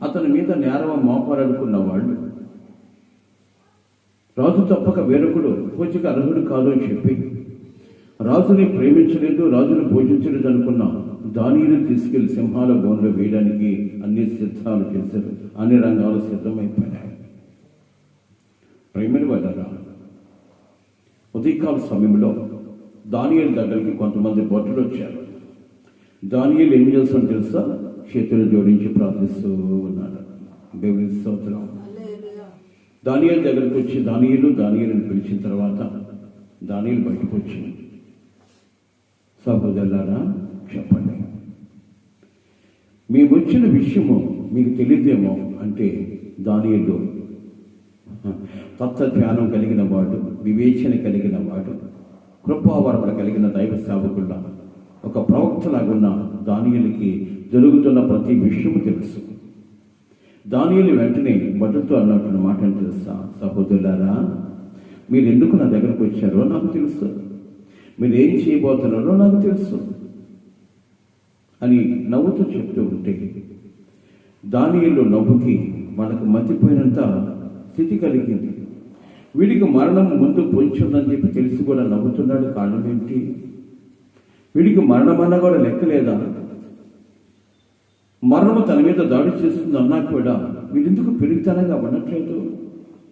అతని మీద నేరం మోపాలనుకున్న వాళ్ళు రాజు తప్పక వేరొకడు పూజకి అర్హుడు కాదు అని చెప్పి రాజుని ప్రేమించలేదు, రాజుని పూజించలేదు అనుకున్న దానియేలు తీసుకెళ్లి సింహాల బోన్లో వేయడానికి అన్ని సిద్ధాలు చేశారు. అన్ని రంగాలు సిద్ధమైపోయాయి. ప్రేమని వదరా ఉదయకాల సమయంలో దానియేలు దగ్గరికి కొంతమంది భటులు వచ్చారు. దానియేలు ఏం చేస్తామని తెలుసా? చేతులు జోడించి ప్రార్థిస్తూ ఉన్నాడు. దేవుని స్తోత్రం. దానియేలు దగ్గరికి వచ్చి దానియేలుని పిలిచిన తర్వాత దానియేలు బయటకు వచ్చి, సహోదరులారా చెప్పండి, మేము వచ్చిన విషయము మీకు తెలియదేమో అంటే, దానియేలు తత్వజ్ఞానం కలిగిన వాడు, వివేచన కలిగిన వాడు, కృపావరణ కలిగిన దైవ సేవకుల ఒక ప్రవక్తలాగున్న దానియేలుకి జరుగుతున్న ప్రతి విషయము తెలుసు. దానియేలు వెంటనే భటులతో అన్నటువంటి మాట తెలుసా? సహోదరులారా, మీరు ఎందుకు నా దగ్గరకు వచ్చారో నాకు తెలుసు, మీరు ఏం చేయబోతున్నారో నాకు తెలుసు అని నవ్వుతూ చెప్తూ ఉంటే దానియేలు నవ్వుకి మనకు మతిపోయినంత స్థితి కలిగింది. వీడికి మరణం ముందు పొంచుందని చెప్పి తెలిసి కూడా నవ్వుతున్నాడు. కారణం ఏంటి? వీడికి మరణం అన్నా కూడా లెక్కలేదా? మరణము తన మీద దాడి చేస్తుంది అన్నా కూడా వీడెందుకు పెరుగుతానగా ఉండట్లేదు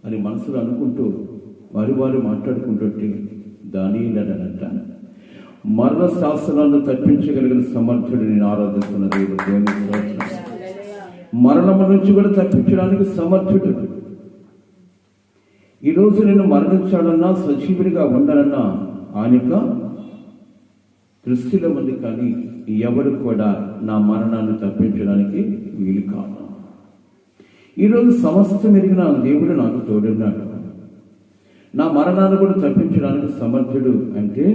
అని మనసులో అనుకుంటూ వారు మాట్లాడుకుంటుంటే దానియేలనంట, మరణ శాసనాలను తప్పించగలిగిన సమర్థుడు నేను ఆరాధిస్తున్న దేవుడు. మరణము నుంచి కూడా తప్పించడానికి సమర్థుడు. ఈరోజు నేను మరణించాలన్నా సజీవుడిగా ఉండాలన్నా ఆయన యొక్క దృష్టిలో ఉంది. కానీ ఎవడు కూడా నా మరణాన్ని తప్పించడానికి వీలు కాదు. ఈరోజు సమస్తం ఎరిగిన దేవుడు నాకు తోడున్నాడు. నా మరణాన్ని కూడా తప్పించడానికి సమర్థుడు అంటే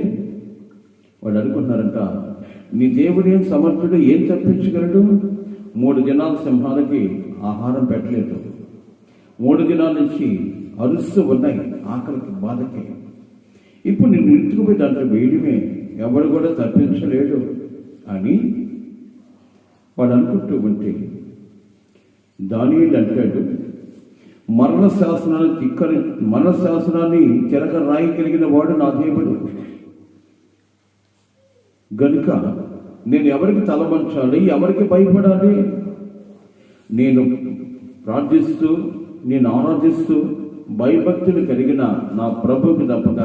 వాడు అనుకుంటున్నారంట, నీ దేవుడు ఏం సమర్థుడు, ఏం తప్పించగలడు? 3 దినాలు సింహాలకి ఆహారం పెట్టలేదు, 3 దినాల నుంచి అరుస్తూ ఉన్నాయి ఆకలికి, బాధకి. ఇప్పుడు నేను ఇంటికి దాంట్లో వేయడమే, ఎవడు కూడా తప్పించలేడు అని వాడు అనుకుంటూ ఉంటే దానియేలు అంటాడు, మరణ శాసనాన్ని తిరగ రాయగలిగిన వాడు నా దేవుడు గనుక నేను ఎవరికి తలవంచాలి, ఎవరికి భయపడాలి? నేను ప్రార్థిస్తూ, నేను ఆరాధిస్తూ భయభక్తులు కలిగిన నా ప్రభువుకి తప్పక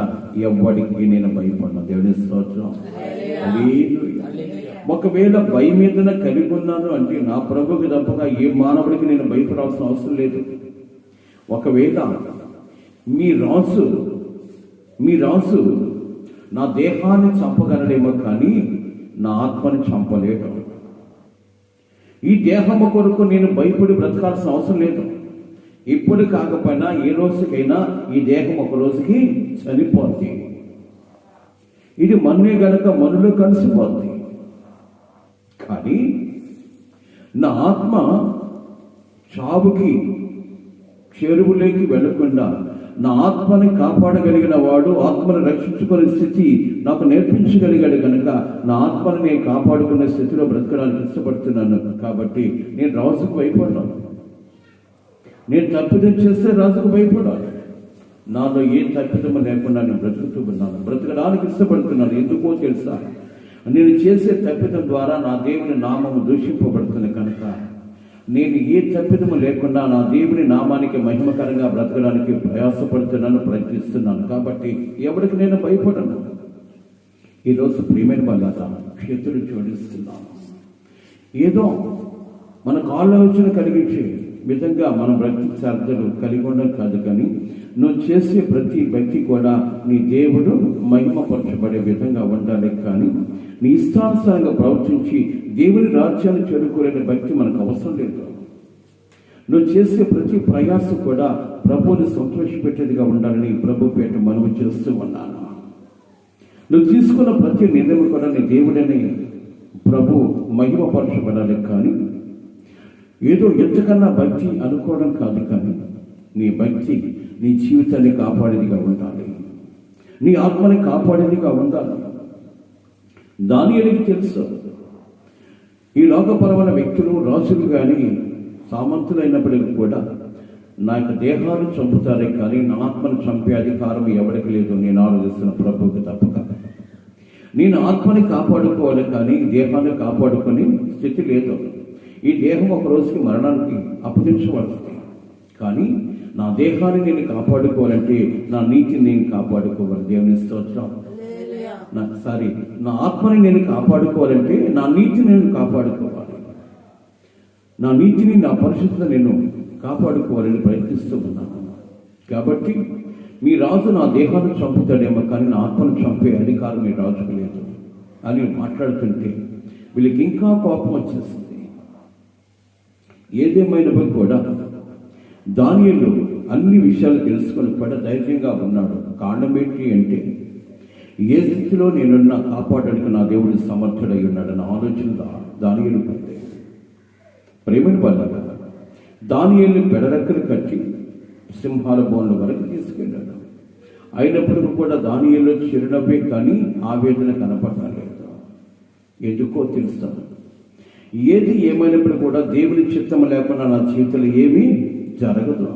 ఎవ్వడికి నేను భయపడిన. దేవుని స్తోత్రం. ఒకవేళ భయం మీదన కలిగి ఉన్నాను అంటే నా ప్రభువుకి తప్పక ఏ మానవుడికి నేను భయపడాల్సిన అవసరం లేదు. ఒకవేళ మీ రాజు మీ రాజు నా దేహాన్ని చంపగలడేమో కానీ నా ఆత్మని చంపలేడు. ఈ దేహము కొరకు నేను భయపడి బ్రతకాల్సిన అవసరం లేదు. ఇప్పుడు కాకపోయినా ఏ రోజుకైనా ఈ దేహం ఒక రోజుకి చనిపోద్ది. ఇది మన్నే గనక మనులో కలిసిపోద్ది. కానీ నా ఆత్మ చావుకి చెరువులోకి వెళ్లకుండా నా ఆత్మని కాపాడగలిగిన వాడు, ఆత్మను రక్షించుకునే స్థితి నాకు నేర్పించగలిగాడు కనుక నా ఆత్మని నేను కాపాడుకునే స్థితిలో బ్రతకడానికి ఇష్టపడుతున్నాను. కాబట్టి నేను రాజుకు భయపడ్డాను. నేను తప్పిదం చేస్తే రాజుకు భయపడాలి. నాలో ఏ తప్పిదం లేకుండా నేను బ్రతుకుతూ ఉన్నాను, బ్రతకడానికి ఇష్టపడుతున్నాను. ఎందుకో తెలుసా, నేను చేసే తప్పిదం ద్వారా నా దేవుని నామము దూషింపబడుతుంది కనుక నేను ఏ తప్పిదము లేకుండా నా దేవుని నామానికి మహిమకరంగా బ్రతకడానికి ప్రయాసపడుతున్నాను, ప్రయత్నిస్తున్నాను. కాబట్టి ఎవరికి నేను భయపడను. ఈరోజు ప్రియమైన వాళ్ళ చేతులు జోడిస్తున్నాను. ఏదో మనకు ఆలోచన కలిగించే విధంగా మనం బ్రతికి శ్రద్ధలు కలిగి ఉండడం కాదు, కానీ నువ్వు చేసే ప్రతి వ్యక్తి కూడా నీ దేవుడు మహిమపరచబడే విధంగా ఉండాలి. కానీ నీ ఇష్టానుసారంగా ప్రవర్తించి దేవుని రాజ్యాన్ని చేరుకోలేని భక్తి మనకు అవసరం లేదు. నువ్వు చేసే ప్రతి ప్రయాసం కూడా ప్రభువుని సంతోషపెట్టేదిగా ఉండాలని ప్రభు పేట మనవి చేస్తూ ఉన్నాను. నువ్వు తీసుకున్న ప్రతి నిర్ణయం కూడా నీ దేవుడని ప్రభు మహిమపరచబడాలి. కానీ ఏదో ఎంతకన్నా భక్తి అనుకోవడం కాదు, కానీ నీ భక్తి నీ జీవితాన్ని కాపాడేదిగా ఉండాలి, నీ ఆత్మని కాపాడేదిగా ఉండాలి. దానియేలుకి తెలుసు, ఈ లోకపరమైన వ్యక్తులు రాజులు కానీ సామంతులైనప్పటికీ కూడా నా యొక్క దేహాన్ని చంపుతారే కానీ నా ఆత్మను చంపే అధికారం ఎవరికి లేదు. నేను ఆలోచిస్తున్న ప్రభువుకి తప్పక నేను ఆత్మని కాపాడుకోవాలి, కానీ దేహాన్ని కాపాడుకునే స్థితి లేదు. ఈ దేహం ఒక రోజుకి మరణానికి అప్పగించబడుతుంది. కానీ నా దేహాన్ని నేను కాపాడుకోవాలంటే నా నీతిని నేను కాపాడుకోవాలి. దేవుని స్తోత్రం. నా ఆత్మని నేను కాపాడుకోవాలంటే నా నీతిని నేను కాపాడుకోవాలి. నా నీతిని, నా పరిశుద్ధత నేను కాపాడుకోవాలని ప్రయత్నిస్తూ ఉన్నాను. కాబట్టి మీ రాజు నా దేహాన్ని చంపుతాడేమో కానీ నా ఆత్మను చంపే అధికారం మీ రాజుకు లేదు అని మాట్లాడుతుంటే వీళ్ళకి ఇంకా కోపం వచ్చేస్తుంది. ఏదేమైనా కూడా దానియేలు అన్ని విషయాలు తెలుసుకొని కూడా ధైర్యంగా ఉన్నాడు. కారణం ఏంటి అంటే ఏ స్థితిలో నేనున్నా కాపాడడానికి నా దేవుడు సమర్థుడై ఉన్నాడన్న ఆలోచన దానియేలు ఉంది. ప్రేమని వల్ల దానియేలు పెడరెక్కలు కట్టి సింహాల బోన్ల వరకు తీసుకెళ్ళాడు. అయినప్పటికీ కూడా దానియేలు చిరునవ్వే కానీ ఆవేదన కనపడలేదు. ఎందుకో తెలుస్తాను, ఏది ఏమైనప్పుడు కూడా దేవుని చిత్తం లేకుండా నా జీవితంలో ఏమీ జరగదు.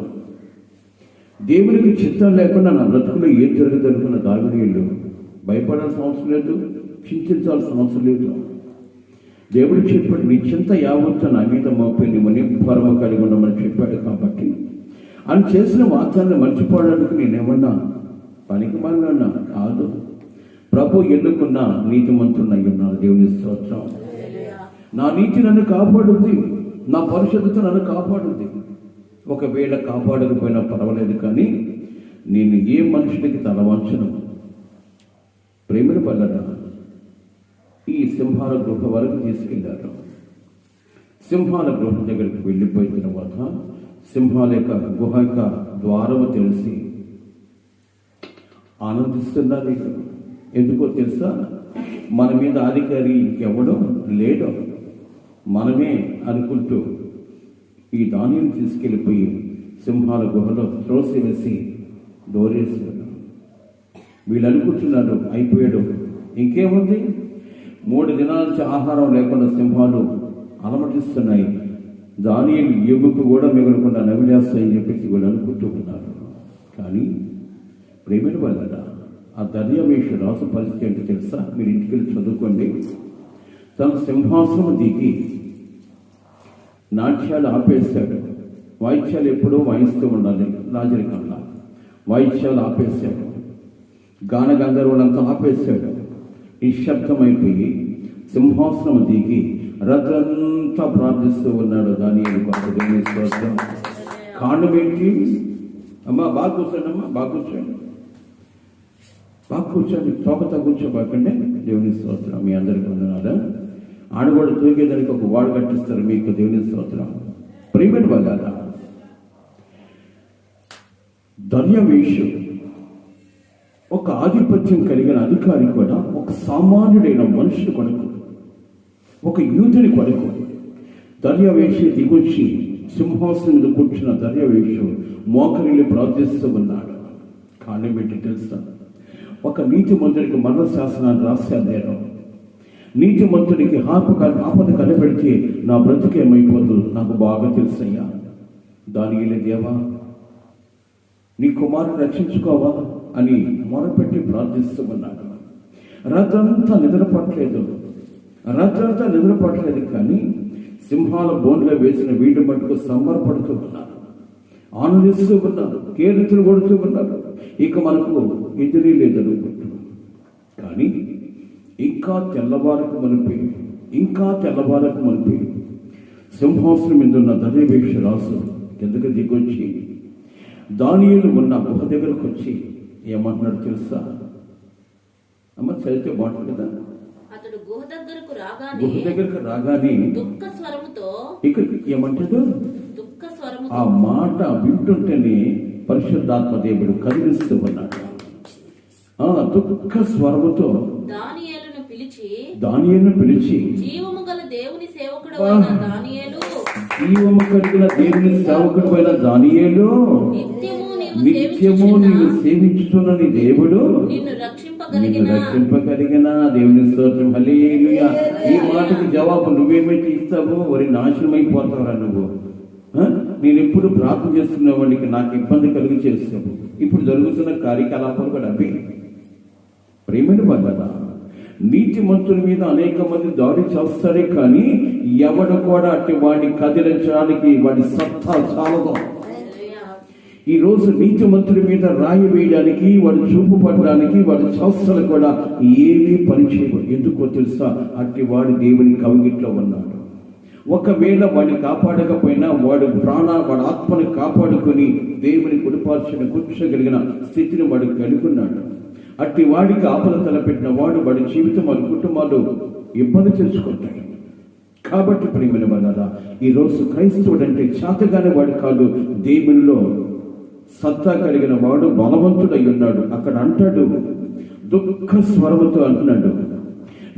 దేవునికి చిత్తం లేకుండా నా బ్రతుకులో ఏం జరగదు అనుకున్న దానియేలు భయపడాల్సిన అవసరం లేదు, చింతించాల్సిన అవసరం లేదు. దేవుడు చెప్పాడు, నీ చింత యావత్తు నా మీద మోపే నీ నిబ్బరము కలిగి ఉండమని చెప్పాడు. కాబట్టి ఆయన చేసిన వాగ్దాన్ని మర్చిపోవడానికి నేనేమన్నా పనికి మాలినా కాదు. ప్రభు ఎన్నుకున్న నీతిమంతున్నై ఉన్నాను. దేవుని స్తోత్రం. నా నీతి నన్ను కాపాడుద్ది, నా పరిశుద్ధత నన్ను కాపాడుద్ది. ఒకవేళ కాపాడకపోయినా పర్వాలేదు, కానీ నేను ఏ మనుషుడికి తలవంచను. ప్రేమను వల్ల ఈ సింహాల గృహ వరకు తీసుకెళ్లారు. సింహాల గృహం దగ్గరికి వెళ్ళిపోయిన తర్వాత సింహాల యొక్క గుహ యొక్క ద్వారము తెలిసి ఆనందిస్తున్నారు. ఎందుకో తెలుసా, మన మీద అధికారి ఎవడో లేడు, మనమే అనుకుంటూ ఈ దానిని తీసుకెళ్ళిపోయి సింహాల గుహలో త్రోసివేసి డోరేశారు. వీళ్ళు అనుకుంటున్నారు అయిపోయాడు, ఇంకేముంది, 3 దినాల నుంచి ఆహారం లేకుండా సింహాలు అలమటిస్తున్నాయి, దానియేలు ఎముక కూడా మిగలకుండా నమిలేస్తాయని చెప్పేసి వీళ్ళు అనుకుంటూ ఉన్నారు. కానీ ప్రేమైన వల్ల ఆ దర్యావేష రాసు పరిస్థితి ఏంటో తెలుసా? మీరు ఇంటికి వెళ్ళి చదువుకోండి. తన సింహాసనం దిగి నాట్యాలు ఆపేశాడు. వాయిద్యాలు ఎప్పుడూ వాయిస్తూ ఉండాలి, రాజరికంగా వాయిద్యాలు ఆపేశాడు. గాన గంధర్వులంతా ఆపేశాడు. నిశ్శబ్దమైపోయి సింహాసనం దిగి రాత్రంతా ప్రార్థిస్తూ ఉన్నాడు దానియేలు. కారణం ఏంటి? అమ్మా బాగా కూర్చోండి, అమ్మా బాగా కూర్చోండి. బాగా కూర్చొని తోకతో కూర్చోబాకండి. దేవుని స్తోత్రం. మీ అందరికీ వందనాలు. ఆడవాడు తూగేదానికి ఒక వాడు కట్టిస్తారు మీకు. దేవుని స్తోత్రం. ప్రియమైన వాళ్ళారా, దర్యావేషు ఒక ఆధిపత్యం కలిగిన అధికారి కూడా ఒక సామాన్యుడైన మనుషుని కొడుకు, ఒక యూదుని కొడుకు. దర్యావేషు దిగొచ్చి సింహాసనం మీద కూర్చున్న దర్యావేషు మోకరిల్లి ప్రార్థిస్తూ ఉన్నాడు. కారణం ఏంటి తెలుసా? ఒక నీతిమంతుడికి మరణ శాసనాన్ని రాశాను నేను. నీతిమంతుడికి ఆపద కనిపెడితే నా బ్రతుకేమైపోదు నాకు బాగా తెలుసయ్యా. దానియేలు, దేవా నీ కుమారుని రక్షించుకోవా అని మొరపెట్టి ప్రార్థిస్తూ ఉన్నాడు. రాత్రంతా నిద్రపట్టలేదు కానీ సింహాల బోన్లో వేసిన వీడు మట్టుకు సంబరపడుతూ ఉన్నారు, ఆనందిస్తూ ఉన్నారు, కేరింతలు కొడుతూ ఉన్నారు. ఇక మనకు ఎదురీ లేదనుకుంటూ. కానీ ఇంకా తెల్లవారకు మనపి సింహాసనం మీద ఉన్న దర్యావేషు రాసు కిందకు దిగొచ్చి దానియేలు ఉన్న గుహ దగ్గరకు వచ్చి ఏమంటున్నాడు తెలుసా? అమ్మ చదివితే బాగుంటుంది కదా. అతడు గుహ దగ్గరకు రాగానే దుఃఖ స్వరముతో, ఇక్కడ ఏమంటాడు? దుఃఖ స్వరము. ఆ మాట వింటుంటేనే పరిశుద్ధాత్మ దేవుడు కదిలిస్తూ ఉన్నాడు. దుఃఖ స్వరముతో దానియేలును పిలిచి జీవము కలిగిన దేవుని సేవకుడు అయిన దానియేలు, నిత్యము నీవు సేవించుతున్న నీ దేవుడు నిన్ను రక్షింపగలిగిన. దేవుని స్తోత్రం. హల్లెలూయా. ఈ మాటకు జవాబు నువ్వేమైతే ఇస్తావో వరి నాశనం అయిపోతావురా నువ్వు. నేను ఎప్పుడు ప్రార్థన చేస్తున్న వాడికి నాకు ఇబ్బంది కలిగి చేస్తావు. ఇప్పుడు జరుగుతున్న కార్యకలాపాలు కూడా అవే. ప్రేమైన వాళ్ళ నీతిమంతుల మీద అనేక మంది దాడి చేస్తారే కానీ ఎవడు కూడా అట్టి వాడిని కదిలించడానికి వాడి సత్తా చాలదు. ఈ రోజు నీతిమంతుడి మీద రాయి వేయడానికి, వాడు చూపు పడడానికి, వాడి చేష్టలు కూడా ఏమీ పనిచేయవు. ఎందుకో తెలుసా? అట్టి వాడు దేవుని కవిగిట్లో ఉన్నాడు. ఒకవేళ వాడిని కాపాడకపోయినా వాడి ఆత్మని కాపాడుకొని దేవుని కుడిపార్చిన కూర్చోగలిగిన స్థితిని వాడు కలుగున్నాడు. అట్టి వాడికి ఆపద తలపెట్టిన వాడి జీవితం, వాడి కుటుంబాలు ఇబ్బంది తెలుసుకుంటాడు. కాబట్టి ప్రియమైన వాళ్ళారా, ఈరోజు క్రైస్తవుడు అంటే చేతగానే వాడు కాదు, దేవునిలో సత్తా కలిగిన వాడు బలవంతుడై ఉన్నాడు. అక్కడ అంటాడు, దుఃఖ స్వరముతో అంటున్నాడు,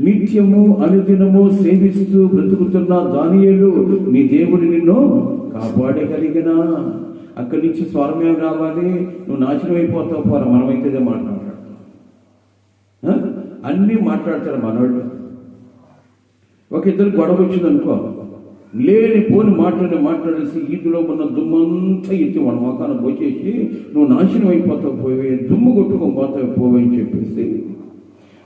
నిత్యము అనుదినము సేవిస్తూ బ్రతుకుతున్న దానియేలు, నీ దేవుడు నిన్ను కాపాడగలిగిన. అక్కడి నుంచి స్వరమే రావాలి, నువ్వు నాశనం అయిపోతావు పోరా. మనమైతే మాట్లాడతాడు, అన్నీ మాట్లాడతారు మనోళ్ళు. ఒక ఇద్దరు గొడవ వచ్చిందనుకో, లేని పోని మాట్లాడేసి ఈదులో ఉన్న దుమ్మంతా ఎత్తి మన మొఖాన్ని పోసేసి నువ్వు నాశనం అయిపోతావు పోవే, దుమ్ము కొట్టుకొని పోతావు పోవే అని చెప్పేసి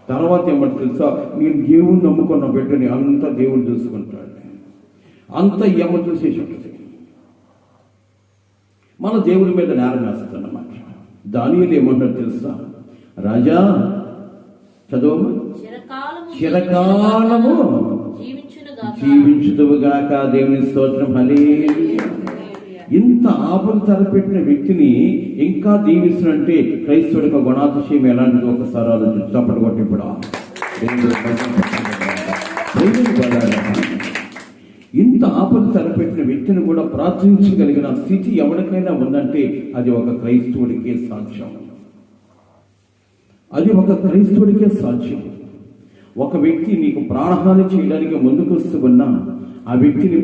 తర్వాత ఏమంటే తెలుసా? నేను దేవుణ్ణి నమ్ముకున్న బిడ్డని అంతా దేవుడు చూసుకుంటాడు. అంతా ఏమో చూసేసి ఉంటుంది. మన దేవుడి మీద నేరం వేస్తానన్నమాట. దానియేలు ఏమంటారు తెలుసా? రాజా చదువు, చిరకాలము జీవించుదువుగాక. దేవుని స్తోత్రం. హల్లెలూయా. ఇంత ఆపద తలపెట్టిన వ్యక్తిని ఇంకా దీవిస్తున్నంటే క్రైస్తవుడికి గుణాతిశయం ఎలాంటిది ఒకసారి ఆలోచించి చప్పటి కొట్టి ఇప్పుడు ఇంత ఆపద తలపెట్టిన వ్యక్తిని కూడా ప్రార్థించగలిగిన స్థితి ఎవరికైనా ఉందంటే అది ఒక క్రైస్తవుడికే సాక్ష్యం. అది ఒక క్రైస్తవుడికే సాక్ష్యం. ఒక వ్యక్తి నీకు ప్రాణహాని చేయడానికి ముందుకు వస్తూ ఉన్నా ఆ వ్యక్తిని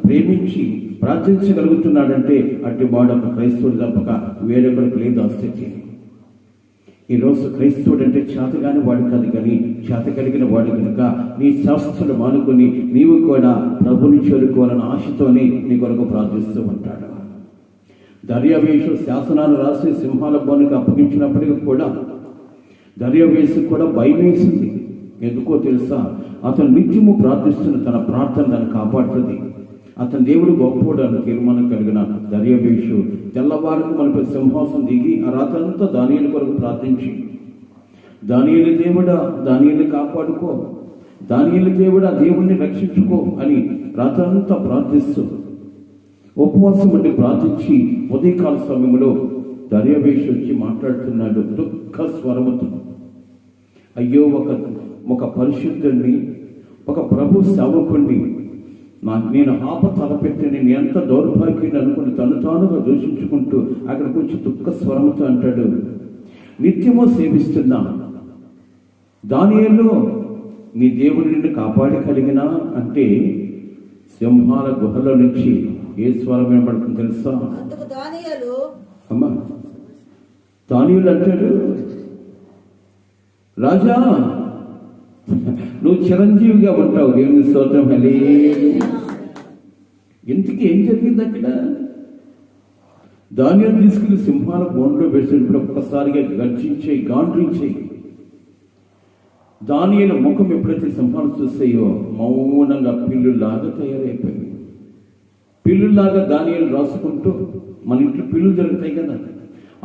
ప్రేమించి ప్రార్థించగలుగుతున్నాడంటే అట్టి వాడు ఒక క్రైస్తవుడు తప్పక వేరొకరికి లేదు ఆ స్థితి. ఈరోజు క్రైస్తవుడు అంటే చేతగాని వాడు కాదు, కానీ చేత కలిగిన వాడు కనుక నీ శాస్త్రాలు మానుకొని నీవు కూడా ప్రభుని చేరుకోవాలన్న ఆశతోనే నీ కొరకు ప్రార్థిస్తూ ఉంటాడు. దర్యావేషు శాసనాలు రాసి సింహాల బోనుకు అప్పగించినప్పటికీ కూడా దర్యావేషు కూడా భయం వేసింది. ఎందుకో తెలుసా? అతను నిత్యము ప్రార్థిస్తున్న తన ప్రార్థన తను కాపాడుతుంది. అతని దేవుడు గొప్పవాడు అని తీర్మానం కలిగిన దర్యావేషు తెల్లవారికి మనకు సింహాసనం దిగి ఆ రాత్రంతా దానియేలు కొరకు ప్రార్థించి, దానియేలు దేవుడా దానియేలు కాపాడుకో, దానియేలు దేవుడా దేవుణ్ణి రక్షించుకో అని రాత్రంతా ప్రార్థిస్తూ ఉపవాసం ఉండి ప్రార్థించి ఉదయకాల సమయంలో దర్యావేషు వచ్చి మాట్లాడుతున్నాడు దుఃఖ స్వరముతో. అయ్యో, ఒక పరిశుద్ధుడిని, ఒక ప్రభు సేవకుడిని నేను తలపెట్టి నేను ఎంత దౌర్భాగ్యాన్ని అనుకుని తానుగా దూషించుకుంటూ అక్కడికి వచ్చి దుఃఖ స్వరముతో అంటాడు, నిత్యము సేవిస్తున్నా దానియేలు నీ దేవుడు నిన్ను కాపాడి కలిగినా అంటే సింహాల గుహలో నుంచి ఏ స్వరం వినబడుతుంది తెలుసా? అమ్మా, దానియేలు అంటాడు, రాజా నువ్వు చిరంజీవిగా ఉంటావు, దేవుని స్తోత్రం. హల్లెలూయా. ఇంతకీ ఏం జరిగింది అక్కడ? దానియేలు తీసుకుని సింహాల బోన్లో వేసినప్పుడు ఒక్కసారిగా గర్జించే గాండ్రించే దానియేలు ముఖం ఎప్పుడైతే సింహాలు చూస్తాయో మౌనంగా పిల్లులాగా తయారైపోయింది. పిల్లులాగా దానియేలు రాసుకుంటూ, మన ఇంట్లో పిల్లులు దొరుకుతాయి కదా,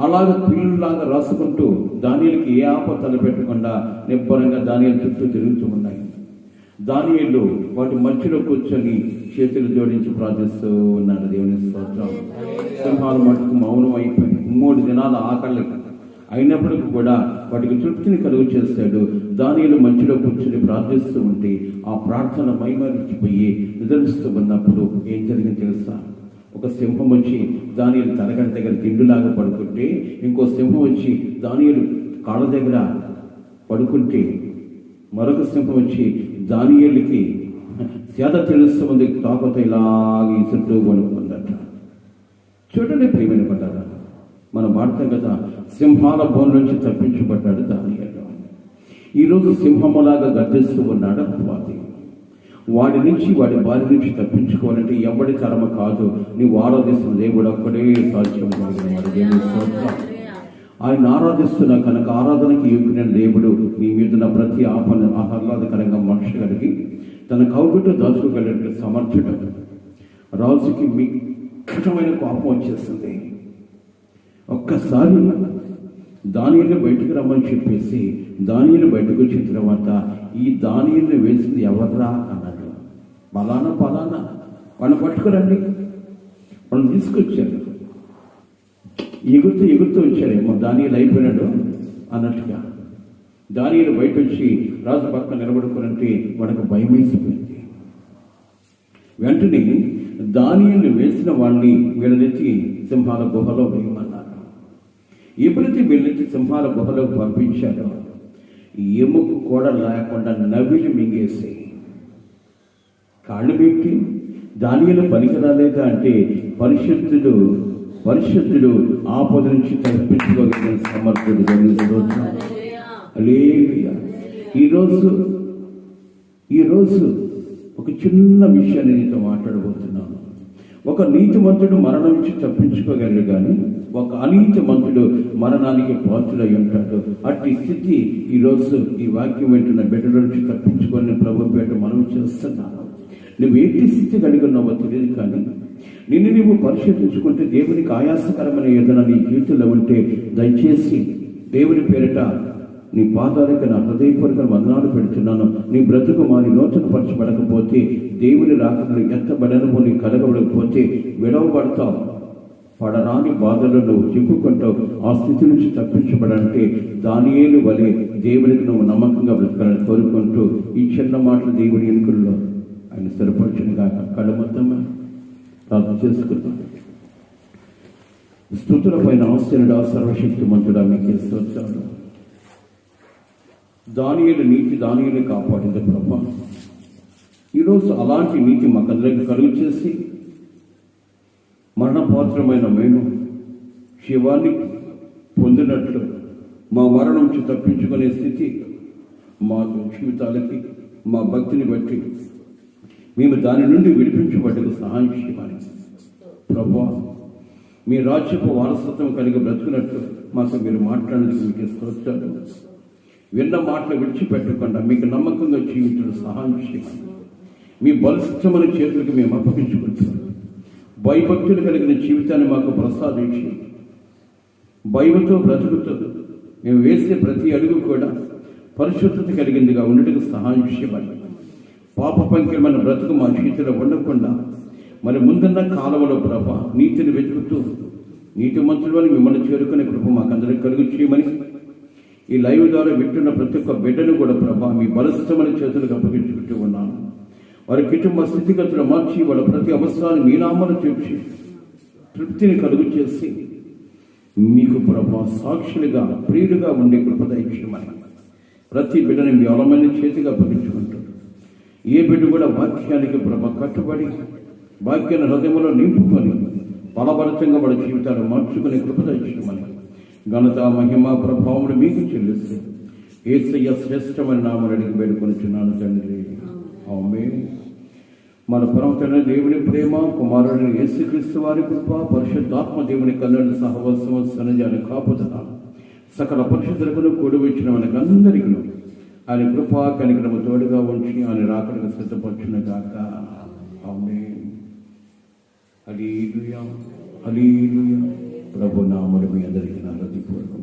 అలాగ పిల్లులాగా రాసుకుంటూ దానియేలుకి ఏ ఆపత్తలు పెట్టకుండా నిబ్బరంగా దానియేలు చుట్టూ తిరుగుతూ ఉన్నాయి. దానియేలు వాటి మధ్యలో కూర్చొని చేతులు జోడించి ప్రార్థిస్తూ ఉన్నాడు. దేవుని స్తోత్రం. సింహాలు మటుకు మౌనం అయిపోయి 3 దినాల ఆకలి అయినప్పటికీ కూడా వాటికి తృప్తిని కలుగు చేస్తాడు. దానియేలు మధ్యలో కూర్చొని ప్రార్థిస్తూ ఉంటే ఆ ప్రార్థన మైమరిచిపోయి నిద్రిస్తూ ఉన్నప్పుడు ఏం జరిగింది తెలుసా? ఒక సింహం వచ్చి దానియేలు తలగడ దగ్గర దిండులాగా పడుకుంటే, ఇంకో సింహం వచ్చి దానియేలు కాళ్ళ దగ్గర పడుకుంటే, మరొక సింహం వచ్చి దానియేలుకి సేద తెలుస్తుంది తాకతో ఇలాగే చుట్టూ పడుకుందట. చూడండి ప్రియమైన పడ్డారా, మనం వాడతాం కదా, సింహాల బోన్ నుంచి తప్పించబడ్డాడు దానియేలు. ఈరోజు సింహములాగా గర్జిస్తూ ఉన్నాడు అపవాది. వాడి నుంచి, వాడి బారి నుంచి తప్పించుకోవాలంటే ఎవడి తరమ కాదు, నీవు ఆరాధిస్తున్న దేవుడు ఒక్కడే సాధ్యం. ఆయన ఆరాధిస్తున్నా కనుక ఆరాధనకి యోగ్యుడైన దేవుడు నీ మీద ప్రతి ఆహ్లాదకరంగా మనిషి కలిగి తన కౌగుతో దాచుకోగలిగిన సమర్థుడు. రాజుకి మిక్కటమైన కోపం వచ్చేస్తుంది. ఒక్కసారి దానియేలుని బయటకు రమ్మని చెప్పేసి దానియేలు బయటకు వచ్చిన తర్వాత ఈ దానియేలుని వేసింది ఎవర్రా అన్నాడు. పలానా వాళ్ళని పట్టుకురండి. వాళ్ళని తీసుకొచ్చారు. ఎగురుతూ వచ్చారేమో దానియేలు అయిపోయినాడు అన్నట్టుగా. దానియేలు బయట వచ్చి రాజు పక్కన నిలబడుకునంటే వాడికి భయం వేసిపోయింది. వెంటనే దానియేలుని వేసిన వాడిని వీళ్ళనెత్తి సింహాల గుహలో వేయమన్నారు. ఎప్పుడైతే వీళ్ళనెత్తి సింహాల గుహలో పంపించారో ఎముక కూడా లేకుండా నవిలి మింగేసి కాళ్ళు పెట్టి దానియేలు పనికి రాలేదా అంటే పరిశుద్ధుడు ఆపద నుంచి తప్పించుకోగలిగిన సమర్థుడు. హల్లెలూయా. ఈరోజు ఒక చిన్న విషయాన్ని నీతో మాట్లాడబోతున్నాను. ఒక నీతిమంతుడు మరణం నుంచి తప్పించుకోగలడు, కానీ ఒక అనీతిమంతుడు మరణానికి పాత్రుడై ఉంటాడు. అట్టి స్థితి ఈరోజు ఈ వాక్యం వింటున్న బిడ్డల నుంచి తప్పించుకొని ప్రభు పేట మనం చేస్తున్నాను. నువ్వు ఏంటి స్థితి కలిగి ఉన్నావో తెలియదు, కానీ నిన్ను నీవు పరిశీలించుకుంటే దేవునికి ఆయాసకరమైన ఏదైనా నీ జీవితంలో ఉంటే దయచేసి దేవుని పేరిట నీ పాదాలకు నా హృదయపూర్వక వందనాలు పెడుతున్నాను. నీ బ్రతుకు మారి నూతనపరచబడకపోతే, దేవుని రాకడలు ఎత్తబడను నీ కలగబడకపోతే విడవబడతావు. పడరాని బాధలు నువ్వు చిక్కుకుంటావు. ఆ స్థితి నుంచి తప్పించబడంటే దానియేలు వలె దేవునికి నువ్వు నమ్మకంగా బ్రతకాలని కోరుకుంటూ ఈ చిన్న మాటలు దేవుని ఎన్నికల్లో ఆయన స్థిరపరచునిగా కళ్ళు మొత్తం ప్రార్థన చేసుకుంటాం. స్తుతుల పైన ఆశ్చర్యుడా, సర్వశక్తిమంతుడా మీకు స్తోత్రాలు. దానియేలు నీతి దానియేలు కాపాడింది ప్రభా. ఈరోజు అలాంటి నీతి మాకందరికి కలుగు చేసి మరణపాత్రమైన మేము శివాన్ని పొందినట్లు మా మరణం నుంచి తప్పించుకునే స్థితి మా జీవితాలకి, మా భక్తిని బట్టి మేము దాని నుండి విడిపించబడ్డకు సహాయం చేయాలి ప్రభా. మీ రాజ్యపు వారసత్వం కలిగి బ్రతుకున్నట్లు మాకు మీరు మాట్లాడినందుకు మీకు స్తోత్రాలు. విన్న మాటలు విడిచిపెట్టకుండా మీకు నమ్మకంగా జీవించడం సహాయం చేయాలి. మీ బలిష్టమైన చేతులకు మేము అప్పగించుకుంటున్నాం. భయభక్తులు కలిగిన జీవితాన్ని మాకు ప్రసాదించి భయంతో బ్రతుకుతూ మేము వేసే ప్రతి అడుగు కూడా పరిశుద్ధత కలిగిందిగా ఉండటకు సహాయం చేయాలి. పాప పంకిరమైన బ్రతుకు మా చేతిలో ఉండకుండా మరి ముందున్న కాలంలో ప్రభా నీతిని వెతుకుతూ నీతిమంతులని మిమ్మల్ని చేరుకునే కృప మాకందరికి కలుగు చేయమని, ఈ లైవ్ ద్వారా వింటున్న ప్రతి ఒక్క బిడ్డను కూడా ప్రభా మీ బలస్థమైన చేతులకు అప్పగించుకుంటూ ఉన్నాను. వారి కుటుంబ స్థితిగతులు మార్చి వాళ్ళ ప్రతి అవసరాన్ని మీ నామను తీర్చి తృప్తిని కలుగు చేసి మీకు ప్రభా సాక్షులుగా ప్రియులుగా ఉండే కృప దయచేయమని ప్రతి బిడ్డని మీ అవలమైన చేతిగా అప్పగించుకుంటారు. ఏ బిడ్డ కూడా వాక్యానికి ప్రభ కట్టుబడి వాక్యాన్ని హృదయంలో నింపుకొని బలభరితంగా వాళ్ళ జీవితాలు మార్చుకునే కృప దయచేయమని ఘనత మహిమ ప్రభావములు మీకు చెల్లిస్తూ యేసయ్య శ్రేష్టమైన నామమున అడిగి వేడుకొనుచున్నాను తండ్రి, ఆమేన్. మన పరమ దేవుని ప్రేమ, కుమారుని యేసుక్రీస్తు వారి కృప, పరిశుద్ధాత్మ దేవుని కళ్యాణ సహవాసము, సన్నిధాన కాపుదల సకల పరిశుద్ధులకు కూడి వచ్చిన మనకందరికీ ఆయన కృప కనికరము తోడుగా ఉంచి ఆయన రాకడకు సిద్ధపరచున గాక. ఆమేన్. హల్లెలూయా, హల్లెలూయా. ప్రభు నామమున మీ అందరికీ నా హృదయపూర్వక